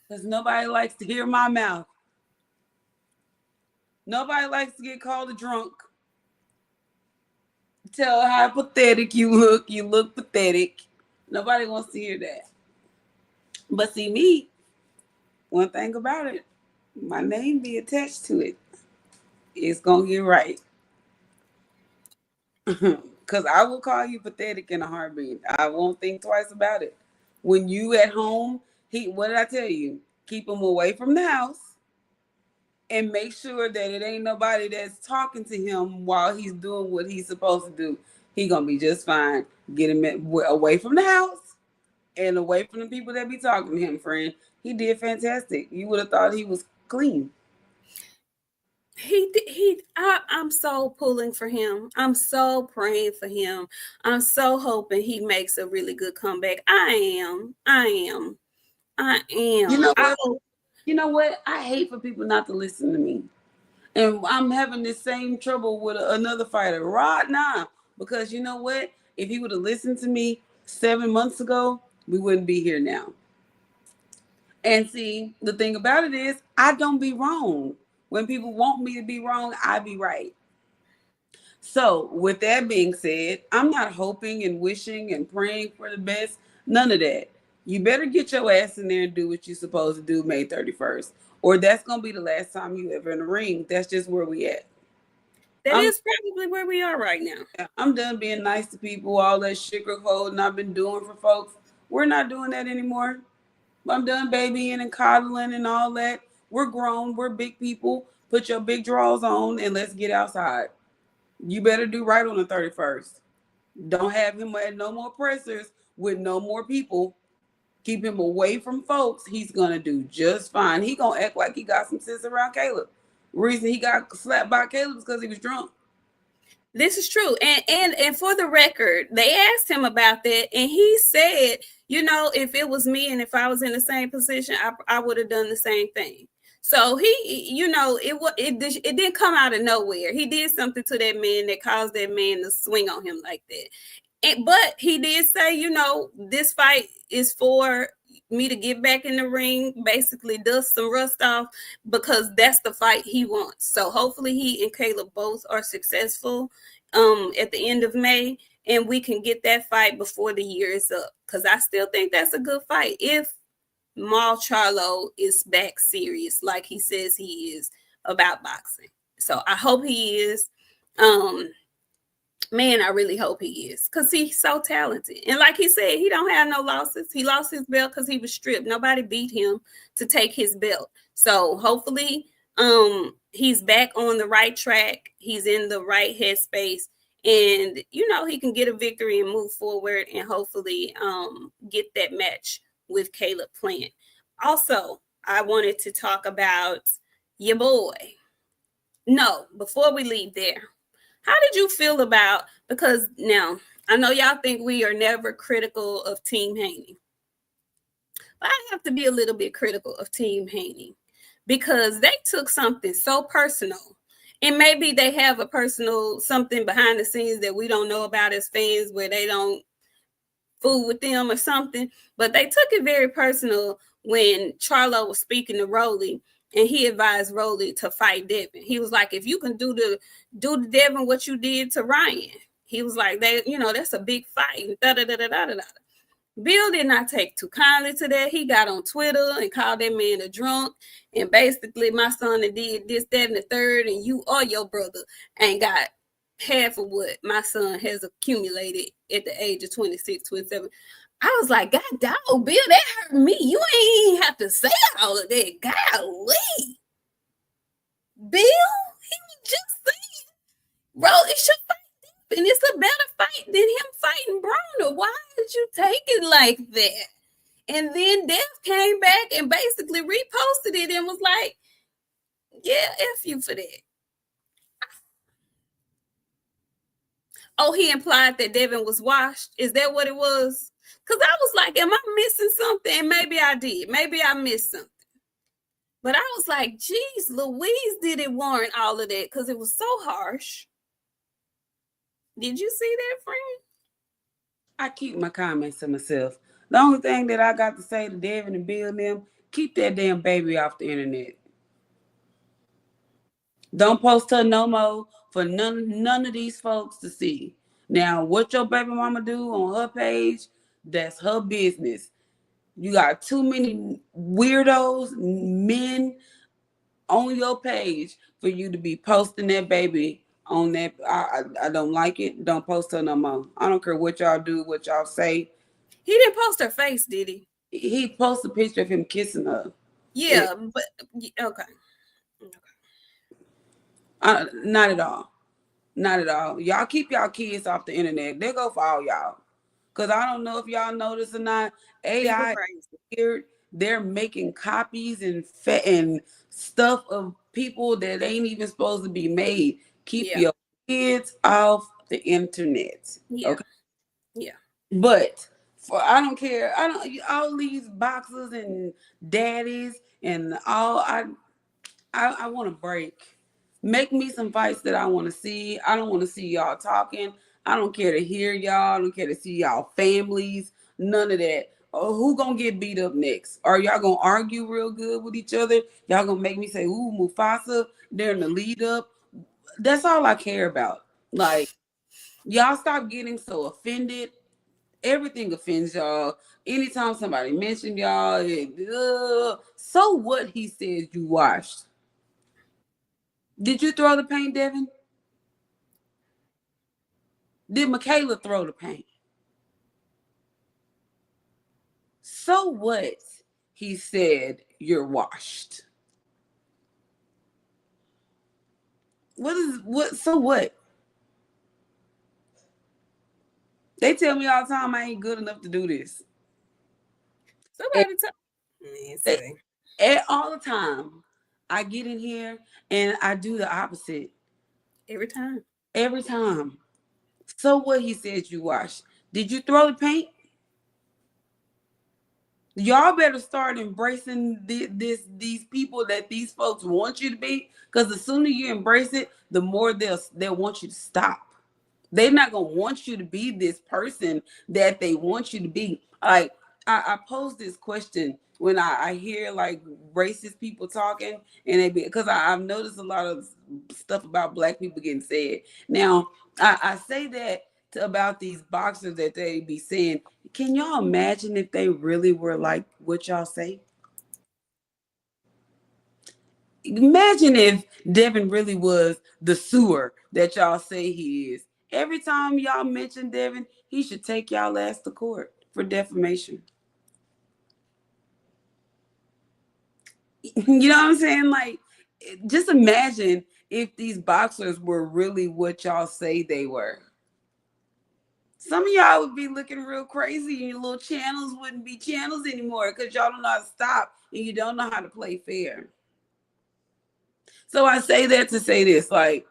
Because nobody likes to hear my mouth. Nobody likes to get called a drunk. Tell how pathetic you look. You look pathetic. Nobody wants to hear that. But see, me, one thing about it, my name be attached to it. It's going to get right. Because I will call you pathetic in a heartbeat. I won't think twice about it. When you at home, what did I tell you? Keep him away from the house and make sure that it ain't nobody that's talking to him while he's doing what he's supposed to do. He gonna be just fine. Get him away from the house and away from the people that be talking to him, friend. He did fantastic. You would have thought he was clean. I'm so pulling for him. I'm so praying for him. I'm so hoping he makes a really good comeback. I am. You know what? I hate for people not to listen to me. And I'm having the same trouble with another fighter right now. Because you know what? If he would have listened to me 7 months ago, we wouldn't be here now. And see, the thing about it is, I don't be wrong. When people want me to be wrong, I be right. So with that being said, I'm not hoping and wishing and praying for the best. None of that. You better get your ass in there and do what you're supposed to do May 31st. or that's gonna be the last time you ever in the ring. That's just where we at. That I'm is probably where we are right now. I'm done being nice to people, all that sugarcoating I've been doing for folks. We're not doing that anymore. I'm done babying and coddling and all that. We're grown. We're big people. Put your big drawers on and let's get outside. You better do right on the 31st. Don't have him at no more pressers with no more people. Keep him away from folks. He's gonna do just fine. He gonna act like he got some sense around Caleb. Reason he got slapped by Caleb is because he was drunk. This is true. And for the record, they asked him about that, and he said, you know, if it was me and if I was in the same position, I would have done the same thing. So he, you know, it didn't come out of nowhere. He did something to that man that caused that man to swing on him like that. But he did say, you know, this fight is for me to get back in the ring, basically dust some rust off, because that's the fight he wants. So hopefully he and Caleb both are successful at the end of May, and we can get that fight before the year is up, because I still think that's a good fight if Mal Charlo is back serious like he says he is about boxing. So I hope he is. Man, I really hope he is, because he's so talented. And like he said, he don't have no losses. He lost his belt because he was stripped. Nobody beat him to take his belt. So hopefully he's back on the right track. He's in the right headspace. And, you know, he can get a victory and move forward and hopefully get that match with Caleb Plant. Also, I wanted to talk about your boy. No, before we leave there, how did you feel about, because now I know y'all think we are never critical of Team Haney, but I have to be a little bit critical of Team Haney because they took something so personal, and maybe they have a personal something behind the scenes that we don't know about as fans where they don't fool with them or something, but they took it very personal when Charlo was speaking to Rolly and he advised Rolly to fight Devin. He was like, if you can do to Devin what you did to Ryan, he was like, that, you know, that's a big fight. Da, da, da, da, da, da. Bill did not take too kindly to that. He got on Twitter and called that man a drunk. And basically, my son did this, that, and the third, and you or your brother ain't got half of what my son has accumulated at the age of 26, 27. I was like, God dog, Bill, that hurt me. You ain't even have to say all of that. Golly. Bill, he was just saying, bro, it's your fight, and it's a better fight than him fighting Broner. Why did you take it like that? And then Def came back and basically reposted it and was like, yeah, F you for that. Oh, he implied that Devin was washed. Is that what it was? Because I was like, am I missing something? And maybe I did. Maybe I missed something. But I was like, geez, Louise, did it warrant all of that? Because it was so harsh. Did you see that, friend? I keep my comments to myself. The only thing that I got to say to Devin and Bill and them, keep that damn baby off the internet. Don't post her no more for none of these folks to see. Now, what your baby mama do on her page, that's her business. You got too many weirdos, men on your page for you to be posting that baby on that. I don't like it. Don't post her no more. I don't care what y'all do, what y'all say. He didn't post her face, did he? He posted a picture of him kissing her. Yeah, but okay. Not at all. Not at all. Y'all keep y'all kids off the internet. They go for all y'all. Because I don't know if y'all notice or not. AI here, they're making copies and stuff of people that ain't even supposed to be made. Keep your kids off the internet. Yeah. Okay. Yeah. But I don't care. I don't all these boxers and daddies and all I want to break. Make me some fights that I want to see. I don't want to see y'all talking. I don't care to hear y'all. I don't care to see y'all families. None of that. Oh, who gonna get beat up next? Are y'all gonna argue real good with each other? Y'all gonna make me say, ooh, Mufasa during the lead up? That's all I care about. Like, y'all stop getting so offended Everything offends y'all. Anytime somebody mentioned y'all, so what he says you washed. Did you throw the paint, Devin? Did Michaela throw the paint? So what? He said you're washed. What? So what? They tell me all the time I ain't good enough to do this. Somebody tell me. All the time, I get in here and I do the opposite. Every time. Every time. So what? He said you washed. Did you throw the paint? Y'all better start embracing these people that these folks want you to be, because the sooner you embrace it, the more they'll want you to stop. They're not gonna want you to be this person that they want you to be. Like I pose this question when I hear like racist people talking, and they be, because I've noticed a lot of stuff about black people getting said. Now I say that about these boxers that they be saying. Can y'all imagine if they really were like what y'all say? Imagine if Devin really was the sewer that y'all say he is. Every time y'all mention Devin, he should take y'all ass to court for defamation. You know what I'm saying? Like, just imagine if these boxers were really what y'all say they were. Some of y'all would be looking real crazy, and your little channels wouldn't be channels anymore because y'all don't know how to stop and you don't know how to play fair. So I say that to say this, like,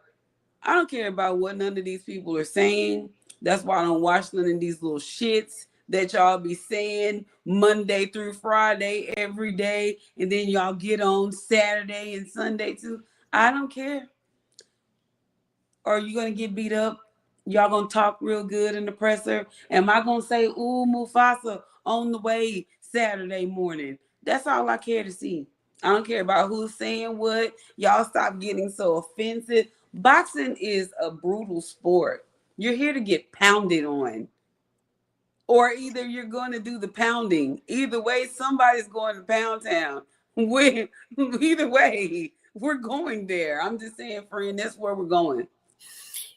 I don't care about what none of these people are saying. That's why I don't watch none of these little shits that y'all be saying Monday through Friday every day, and then y'all get on Saturday and Sunday too. I don't care. Are you gonna get beat up? Y'all gonna talk real good in the presser? Am I gonna say, ooh, Mufasa on the way Saturday morning? That's all I care to see. I don't care about who's saying what. Y'all stop getting so offensive. Boxing is a brutal sport. You're here to get pounded on. Or either you're going to do the pounding. Either way, somebody's going to Pound Town. Either way, we're going there. I'm just saying, friend, that's where we're going.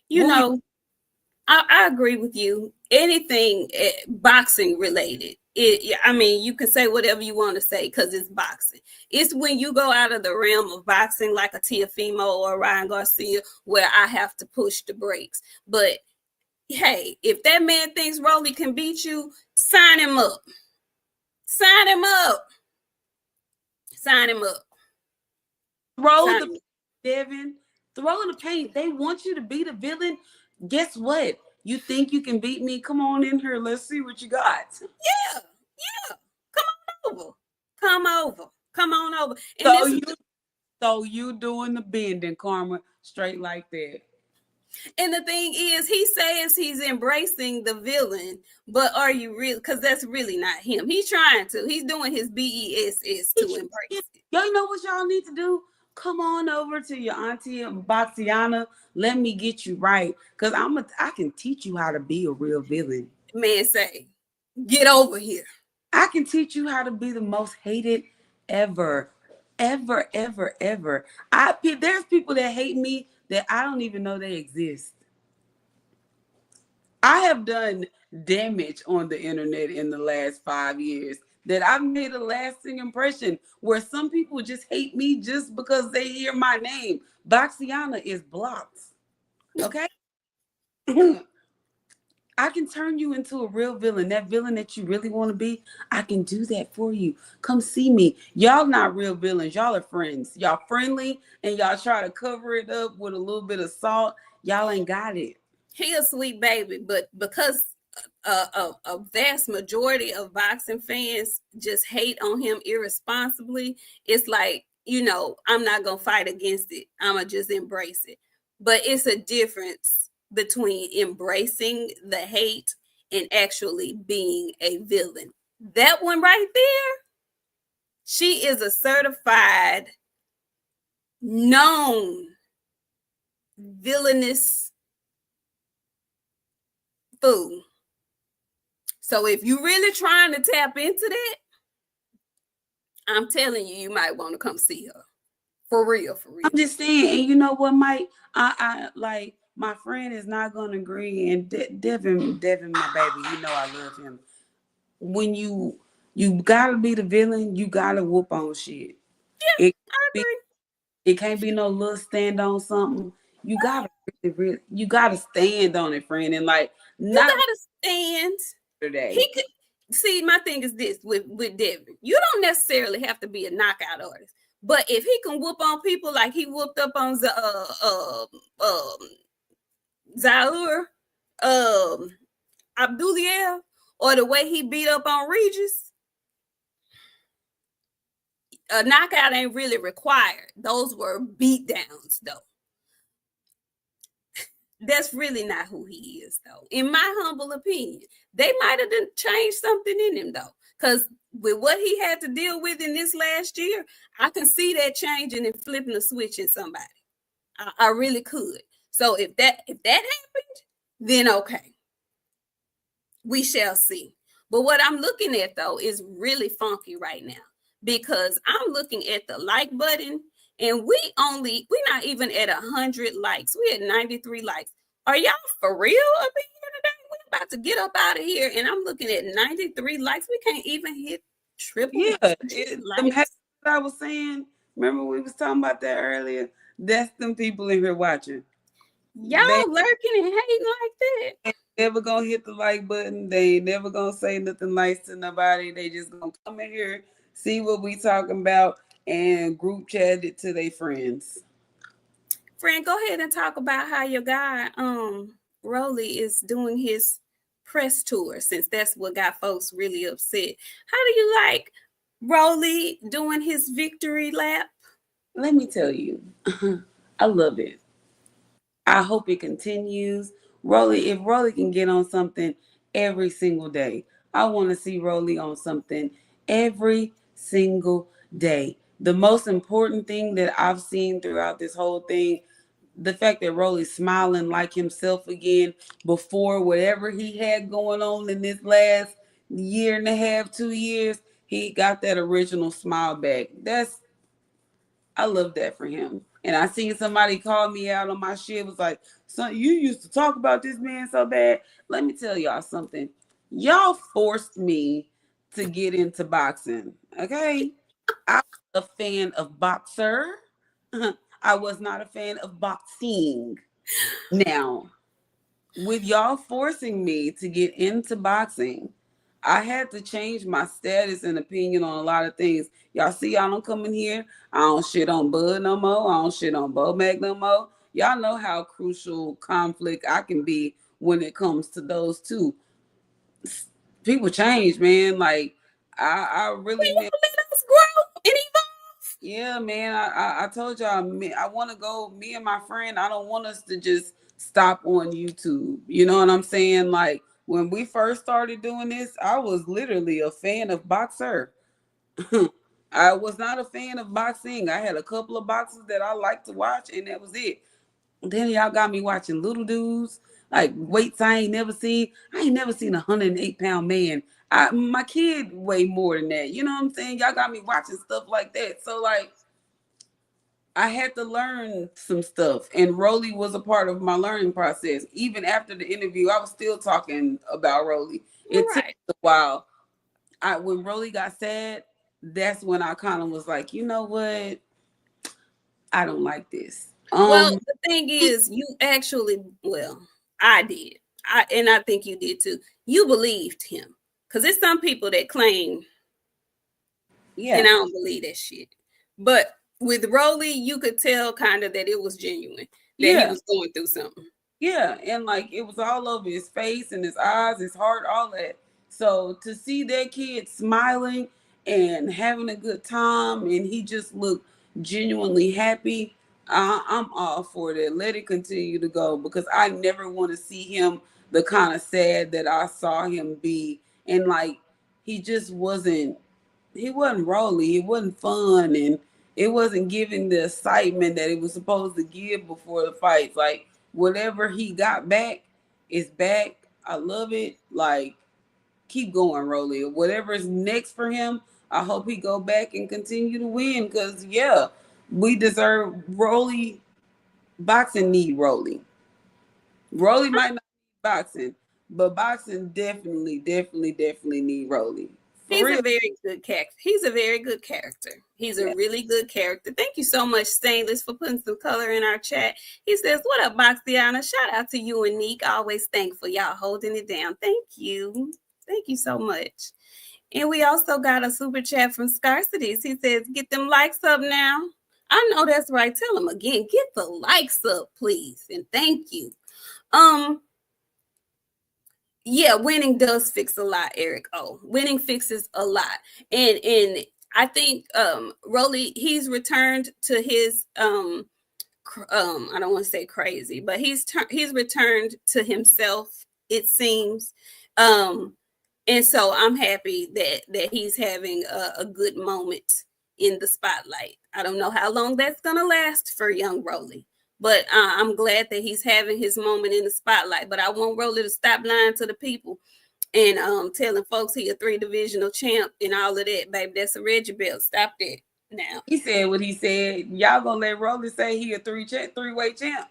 You know, I agree with you. Anything boxing related. I mean, you can say whatever you want to say because it's boxing. It's when you go out of the realm of boxing, like a Teofimo or a Ryan Garcia, where I have to push the brakes. But hey, if that man thinks Rolly can beat you, sign him up. Sign him up. Sign him up. Throw the Devin. Throw the paint. They want you to be the villain. Guess what? You think you can beat me? Come on in here. Let's see what you got. Yeah. Come on over. Come over. Come on over. And so you doing the bending, Karma, straight like that. And the thing is, he says he's embracing the villain, but are you really? Because that's really not him. He's trying to. He's doing his BESS to embrace it. Y'all know what y'all need to do? Come on over to your auntie Boxiana. Let me get you right, because I can teach you how to be a real villain. Man, say, get over here. I can teach you how to be the most hated ever. Ever, ever, ever. There's people that hate me that I don't even know they exist. I have done damage on the internet in the last 5 years that I've made a lasting impression, where some people just hate me just because they hear my name. Boxiana is blocked. Okay? I can turn you into a real villain. That villain that you really want to be, I can do that for you. Come see me. Y'all not real villains. Y'all are friends. Y'all friendly, and y'all try to cover it up with a little bit of salt. Y'all ain't got it. He a sweet baby, but because a vast majority of boxing fans just hate on him irresponsibly, it's like, I'm not going to fight against it. I'm going to just embrace it. But it's a difference between embracing the hate and actually being a villain. That one right there, she is a certified, known villainous fool. So if you really trying to tap into that, I'm telling you, you might want to come see her. For real, for real. I'm just saying, and you know what, Mike? I like my friend is not gonna agree, and Devin, my baby, you know I love him. When you gotta be the villain, you gotta whoop on shit. Yeah, It I be agree. it can't be no little stand on something. You gotta really, you gotta stand on it, friend, and like You not gotta stand. today. He could see. My thing is this with Devin. You don't necessarily have to be a knockout artist, but if he can whoop on people like he whooped up on the Zaur, Abdullaev, or the way he beat up on Regis, a knockout ain't really required. Those were beat downs, though. That's really not who he is, though. In my humble opinion, they might have changed something in him, though, because with what he had to deal with in this last year, I can see that changing and flipping a switch in somebody. I really could. So if that happened, then okay, we shall see. But what I'm looking at though is really funky right now because I'm looking at the like button and we're not even at 100 likes. We at 93 likes. Are y'all for real up in here today? We're about to get up out of here and I'm looking at 93 likes. We can't even hit triple Yeah, digit them likes. I was saying. Remember we was talking about that earlier. That's them people in here watching. They Y'all lurking and hating like that. ain't never gonna hit the like button. They ain't never gonna say nothing nice to nobody. They just gonna come in here, see what we talking about, and group chat it to their friends. Friend, go ahead and talk about how your guy, Rolly, is doing his press tour since that's what got folks really upset. How do you like Rolly doing his victory lap? Let me tell you, I love it. I hope it continues. Rolly, if Rolly can get on something every single day, I want to see Rolly on something every single day. The most important thing that I've seen throughout this whole thing, the fact that Rolly's smiling like himself again before whatever he had going on in this last year and a half, 2 years, he got that original smile back. I love that for him. And I seen somebody call me out on my shit, was like, son, you used to talk about this man so bad. Let me tell y'all something. Y'all forced me to get into boxing. Okay. I was a fan of boxer. I was not a fan of boxing. Now, with y'all forcing me to get into boxing, I had to change my status and opinion on a lot of things. Y'all see, I don't come in here. I don't shit on Bud no more. I don't shit on Bo-Mac no more. Y'all know how crucial conflict I can be when it comes to those two. People change, man. Like I really Will meant. you let us grow and evolve? Yeah, man. I told y'all I want to go. Me and my friend. I don't want us to just stop on YouTube. You know what I'm saying? Like when we first started doing this, I was literally a fan of boxer. I was not a fan of boxing. I had a couple of boxes that I liked to watch, and that was it. Then y'all got me watching little dudes like weights I ain't never seen. I ain't never seen a 108-pound man. My kid weigh more than that. You know what I'm saying? Y'all got me watching stuff like that. So like I had to learn some stuff, and Rolly was a part of my learning process. Even after the interview, I was still talking about Rolly. It took Right. a while. When Rolly got sad, that's when I kind of was like, you know what? I don't like this. Well, the thing is, you actually, well, I did. I think you did too. You believed him. Because there's some people that claim, and Yeah, I don't believe that shit. But with Rolly, you could tell kind of that it was genuine, that he yeah. was going through something. Yeah, and like it was all over his face and his eyes, his heart, all that. So to see that kid smiling and having a good time, and he just looked genuinely happy, I'm all for that. Let it continue to go because I never want to see him the kind of sad that I saw him be, and like he just wasn't. He wasn't rolly. It wasn't fun, and it wasn't giving the excitement that it was supposed to give before the fights. Like whatever he got back is back. I love it. Like keep going, Rolly. Whatever is next for him, I hope he go back and continue to win. Cause yeah, we deserve Rolly. Boxing need Rolly. Rolly might not need boxing, but boxing definitely need Rolly. For He's a real. very good character. He's a very good character. He's a Yeah. really good character. Thank you so much, Stainless, for putting some color in our chat. He says, "What up, Boxiana? Shout out to you and Nik. Always thankful y'all holding it down. Thank you. Thank you so much." And we also got a super chat from Scarcities. He says, "Get them likes up now." I know that's right. Tell him again. Get the likes up, please, and thank you. Yeah, winning does fix a lot, Eric. Oh, winning fixes a lot. And I think Rolly, he's returned to his I don't want to say crazy, but he's returned to himself, it seems. And so I'm happy that he's having a good moment in the spotlight. I don't know how long that's gonna last for young Rolly, but I'm glad that he's having his moment in the spotlight. But I want Rolly to stop lying to the people and telling folks he a 3-divisional champ and all of that, baby. That's a Reggie belt. Stop that now. He said what he said. Y'all gonna let Rolly say he a three-way champ.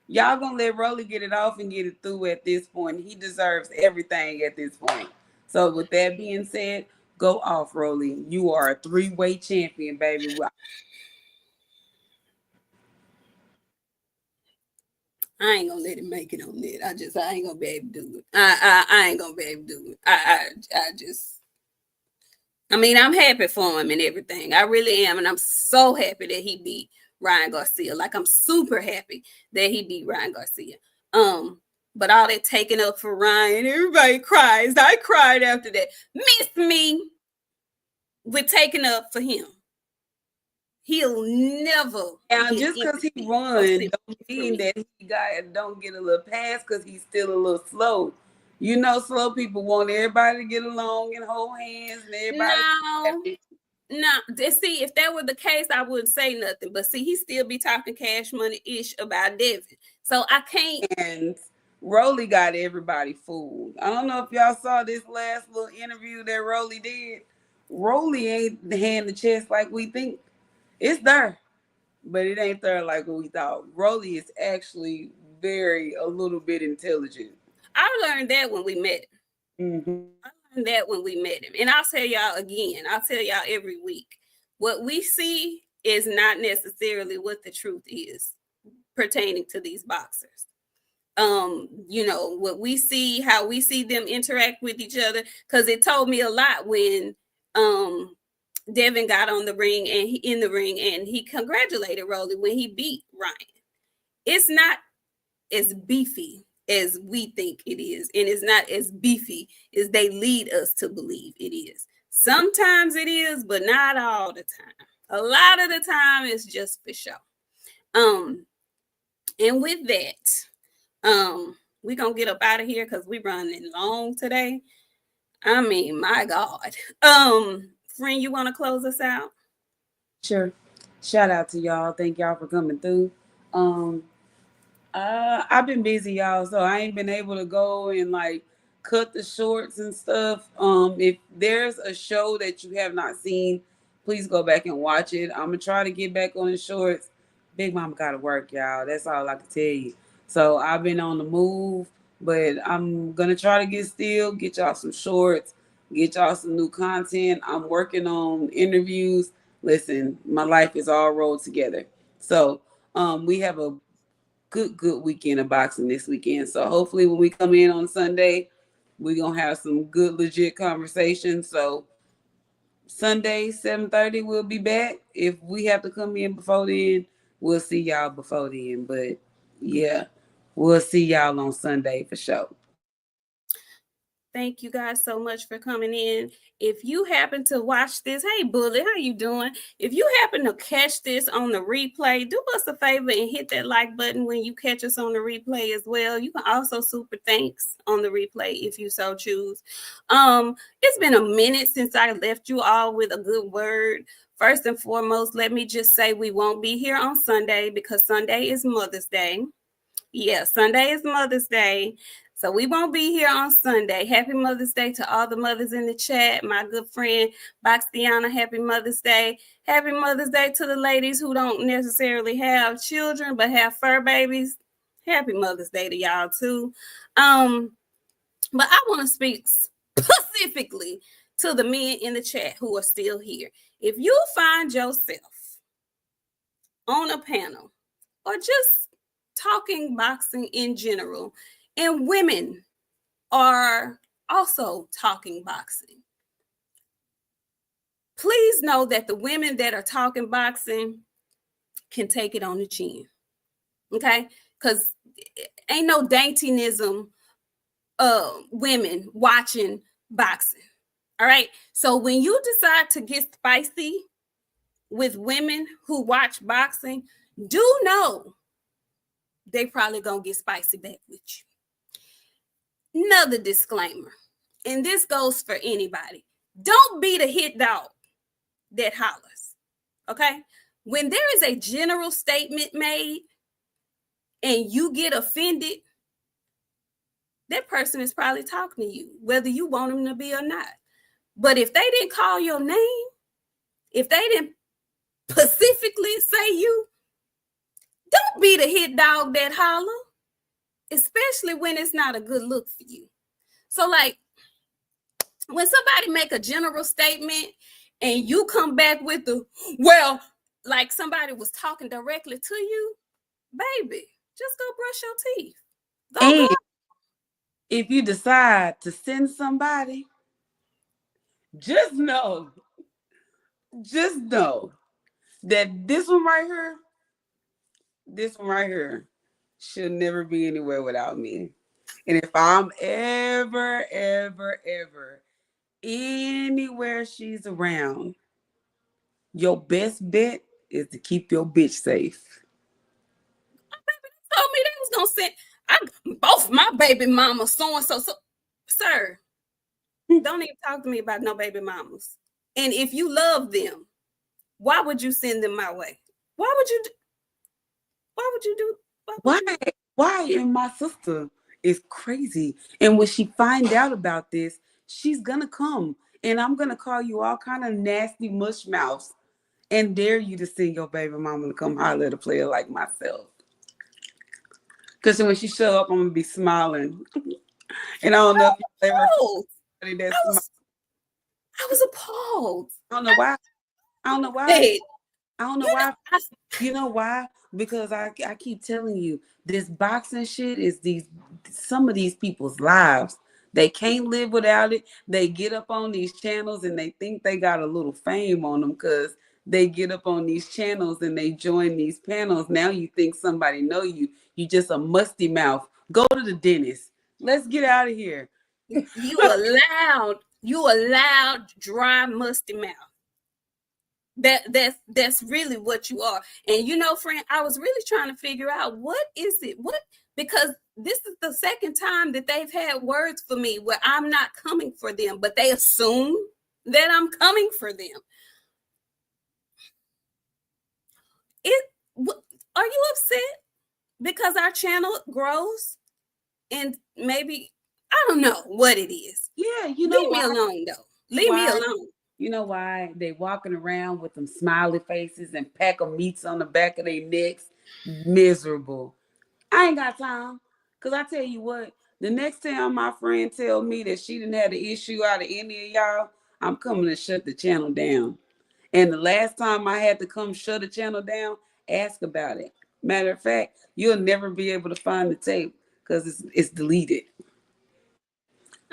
Y'all gonna let Rolly get it off and get it through at this point. He deserves everything at this point. So with that being said, go off, Rolly. You are a 3-way champion, baby. I ain't gonna let him make it on that. I ain't gonna be able to do it. I ain't gonna be able to do it. I mean, I'm happy for him and everything. I really am. And I'm so happy that he beat Ryan Garcia. Like, I'm super happy that he beat Ryan Garcia. But all that taking up for Ryan, everybody cries. I cried after that. Miss me with taking up for him. He'll never. Now, just because he won don't mean that he don't get a little pass because he's still a little slow. You know, slow people want everybody to get along and hold hands and everybody. No. See, if that were the case, I wouldn't say nothing. But see, he still be talking cash money-ish about Devin. So I can't. And Rolly got everybody fooled. I don't know if y'all saw this last little interview that Rolly did. Rolly ain't hand the chest like we think. It's there, but it ain't there like what we thought. Rolly is actually a little bit intelligent. I learned that when we met him. Mm-hmm. I learned that when we met him. And I'll tell y'all again, I'll tell y'all every week. What we see is not necessarily what the truth is pertaining to these boxers. What we see, how we see them interact with each other, because it told me a lot when Devin got on the ring and he congratulated Rolly when he beat Ryan. It's not as beefy as we think it is, and it's not as beefy as they lead us to believe it is. Sometimes it is, but not all the time. A lot of the time it's just for show. And with that, we're gonna get up out of here because we're running long today. I mean, my God. Friend, you want to close us out? Sure. Shout out to y'all. Thank y'all for coming through. I've been busy, y'all, so I ain't been able to go and like cut the shorts and stuff. If there's a show that you have not seen, please go back and watch it. I'm gonna try to get back on the shorts. Big Mama gotta work, y'all. That's all I can tell you. So I've been on the move, but I'm gonna try to get y'all some shorts, get y'all some new content. I'm working on interviews. Listen, my life is all rolled together. So we have a good weekend of boxing this weekend. So hopefully when we come in on Sunday, we're gonna have some good legit conversations. So Sunday, 7:30, we'll be back. If we have to come in before then, we'll see y'all before then. But yeah, we'll see y'all on Sunday for sure. Thank you guys so much for coming in. If you happen to watch this, hey Bullet, how you doing? If you happen to catch this on the replay, do us a favor and hit that like button when you catch us on the replay as well. You can also super thanks on the replay if you so choose. It's been a minute since I left you all with a good word. First and foremost, let me just say we won't be here on Sunday because Sunday is Mother's Day. Yeah, Sunday is Mother's Day. So we won't be here on Sunday. Happy Mother's Day to all the mothers in the chat. My good friend Boxiana, happy Mother's Day. Happy Mother's Day to the ladies who don't necessarily have children but have fur babies. Happy Mother's Day to y'all too. But I want to speak specifically to the men in the chat who are still here. If you find yourself on a panel or just talking boxing in general, and women are also talking boxing, please know that the women that are talking boxing can take it on the chin. Okay? Because ain't no daintinism women watching boxing. All right. So when you decide to get spicy with women who watch boxing, do know they probably gonna get spicy back with you. Another disclaimer, and this goes for anybody: don't be the hit dog that hollers. Okay. When there is a general statement made and you get offended, that person is probably talking to you, whether you want them to be or not. But if they didn't call your name, if they didn't specifically say you, don't be the hit dog that holler, especially when it's not a good look for you. So, like, when somebody make a general statement and you come back with the, well, like somebody was talking directly to you, baby, just go brush your teeth. Go. If you decide to send somebody, just know that this one right here should never be anywhere without me. And if I'm ever anywhere she's around, your best bet is to keep your bitch safe. My baby told me they was gonna send both my baby mamas so and so. So, sir, don't even talk to me about no baby mamas. And if you love them, why would you send them my way? Why would you do? Why would you do? Why? And my sister is crazy. And when she find out about this, she's gonna come, and I'm gonna call you all kind of nasty mush mouths and dare you to send your baby mama to come holler at a player like myself. Because when she show up, I'm gonna be smiling. And I don't know if you ever I was appalled. I don't know why. I don't know why. Hey, I don't know why. You know why? Because I keep telling you, this boxing shit is some of these people's lives. They can't live without it. They get up on these channels and they think they got a little fame on them because they get up on these channels and they join these panels. Now you think somebody know you. You just a musty mouth. Go to the dentist. Let's get out of here. You allowed dry, musty mouth. That's really what you are. And you know, friend, I was really trying to figure out what is it? Because this is the second time that they've had words for me where I'm not coming for them, but they assume that I'm coming for them. Are you upset because our channel grows? And maybe, I don't know what it is. Yeah, you know Leave me alone, though. Leave me alone. You know why? They walking around with them smiley faces and pack of meats on the back of their necks. Miserable. I ain't got time. Because I tell you what, the next time my friend tell me that she didn't have the issue out of any of y'all, I'm coming to shut the channel down. And the last time I had to come shut the channel down, ask about it. Matter of fact, you'll never be able to find the tape because it's deleted.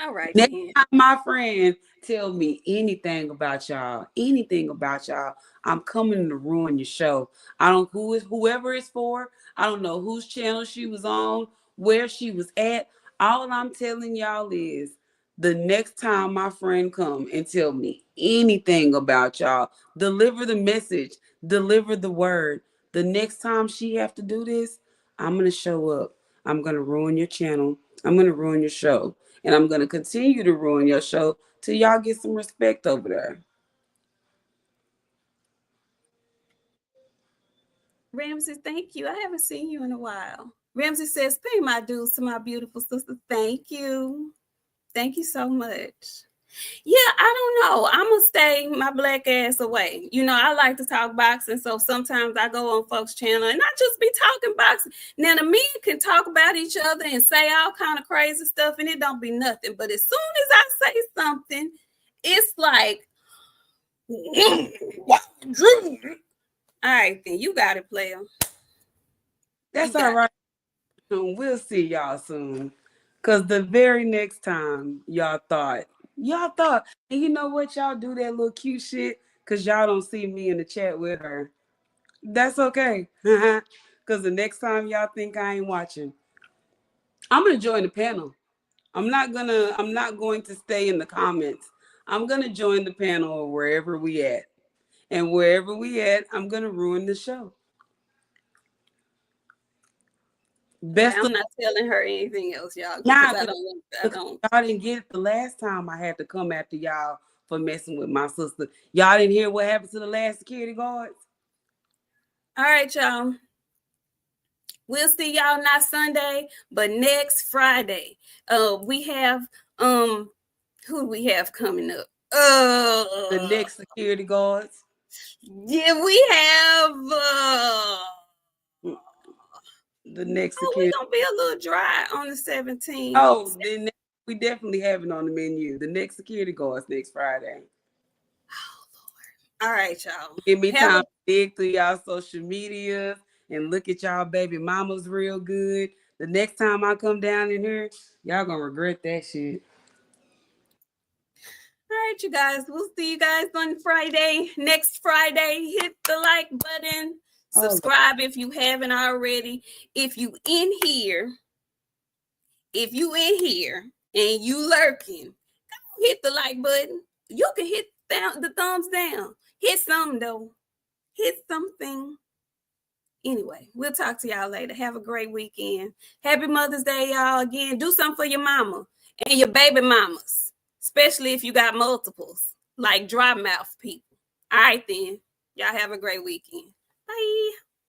All right, Next then. time my friend tell me anything about y'all, I'm coming to ruin your show. I don't whoever it's for. I don't know whose channel she was on, where she was at. All I'm telling y'all is the next time my friend come and tell me anything about y'all, deliver the message, deliver the word. The next time she have to do this, I'm gonna show up. I'm gonna ruin your channel. I'm gonna ruin your show. And I'm going to continue to ruin your show till y'all get some respect over there. Ramsey, thank you. I haven't seen you in a while. Ramsey says, pay my dues to my beautiful sister. Thank you. Thank you so much. Yeah, I don't know. I'm going to stay my black ass away. You know, I like to talk boxing, so sometimes I go on folks' channel and I just be talking boxing. Now, the men can talk about each other and say all kind of crazy stuff, and it don't be nothing. But as soon as I say something, it's like, all right, then you got it, player. That's all right. We'll see y'all soon. Because the very next time y'all thought, and you know what? Y'all do that little cute shit because y'all don't see me in the chat with her. That's okay. Because the next time y'all think I ain't watching, I'm going to join the panel. I'm not going to stay in the comments. I'm going to join the panel wherever we at. And wherever we at, I'm going to ruin the show. I'm not telling her anything else, y'all. Nah, I don't. Y'all didn't get it the last time I had to come after y'all for messing with my sister. Y'all didn't hear what happened to the last security guards? All right, y'all. We'll see y'all not Sunday, but next Friday. We have who do we have coming up? The next security guards. Yeah, we have the next security. We're gonna be a little dry on the 17th. Oh, then we definitely have it on the menu. The next security guards next Friday. Oh Lord. All right, y'all. Give me time to dig through y'all social media and look at y'all baby mamas real good. The next time I come down in here, y'all gonna regret that shit. All right, you guys. We'll see you guys on Friday. Next Friday, hit the like button. Subscribe if you haven't already. If you in here and you lurking, hit the like button. You can hit the thumbs down. Hit something though. Hit something. Anyway, we'll talk to y'all later. Have a great weekend. Happy Mother's Day, y'all. Again, do something for your mama and your baby mamas, especially if you got multiples, like dry mouth people. All right, then. Y'all have a great weekend. Bye.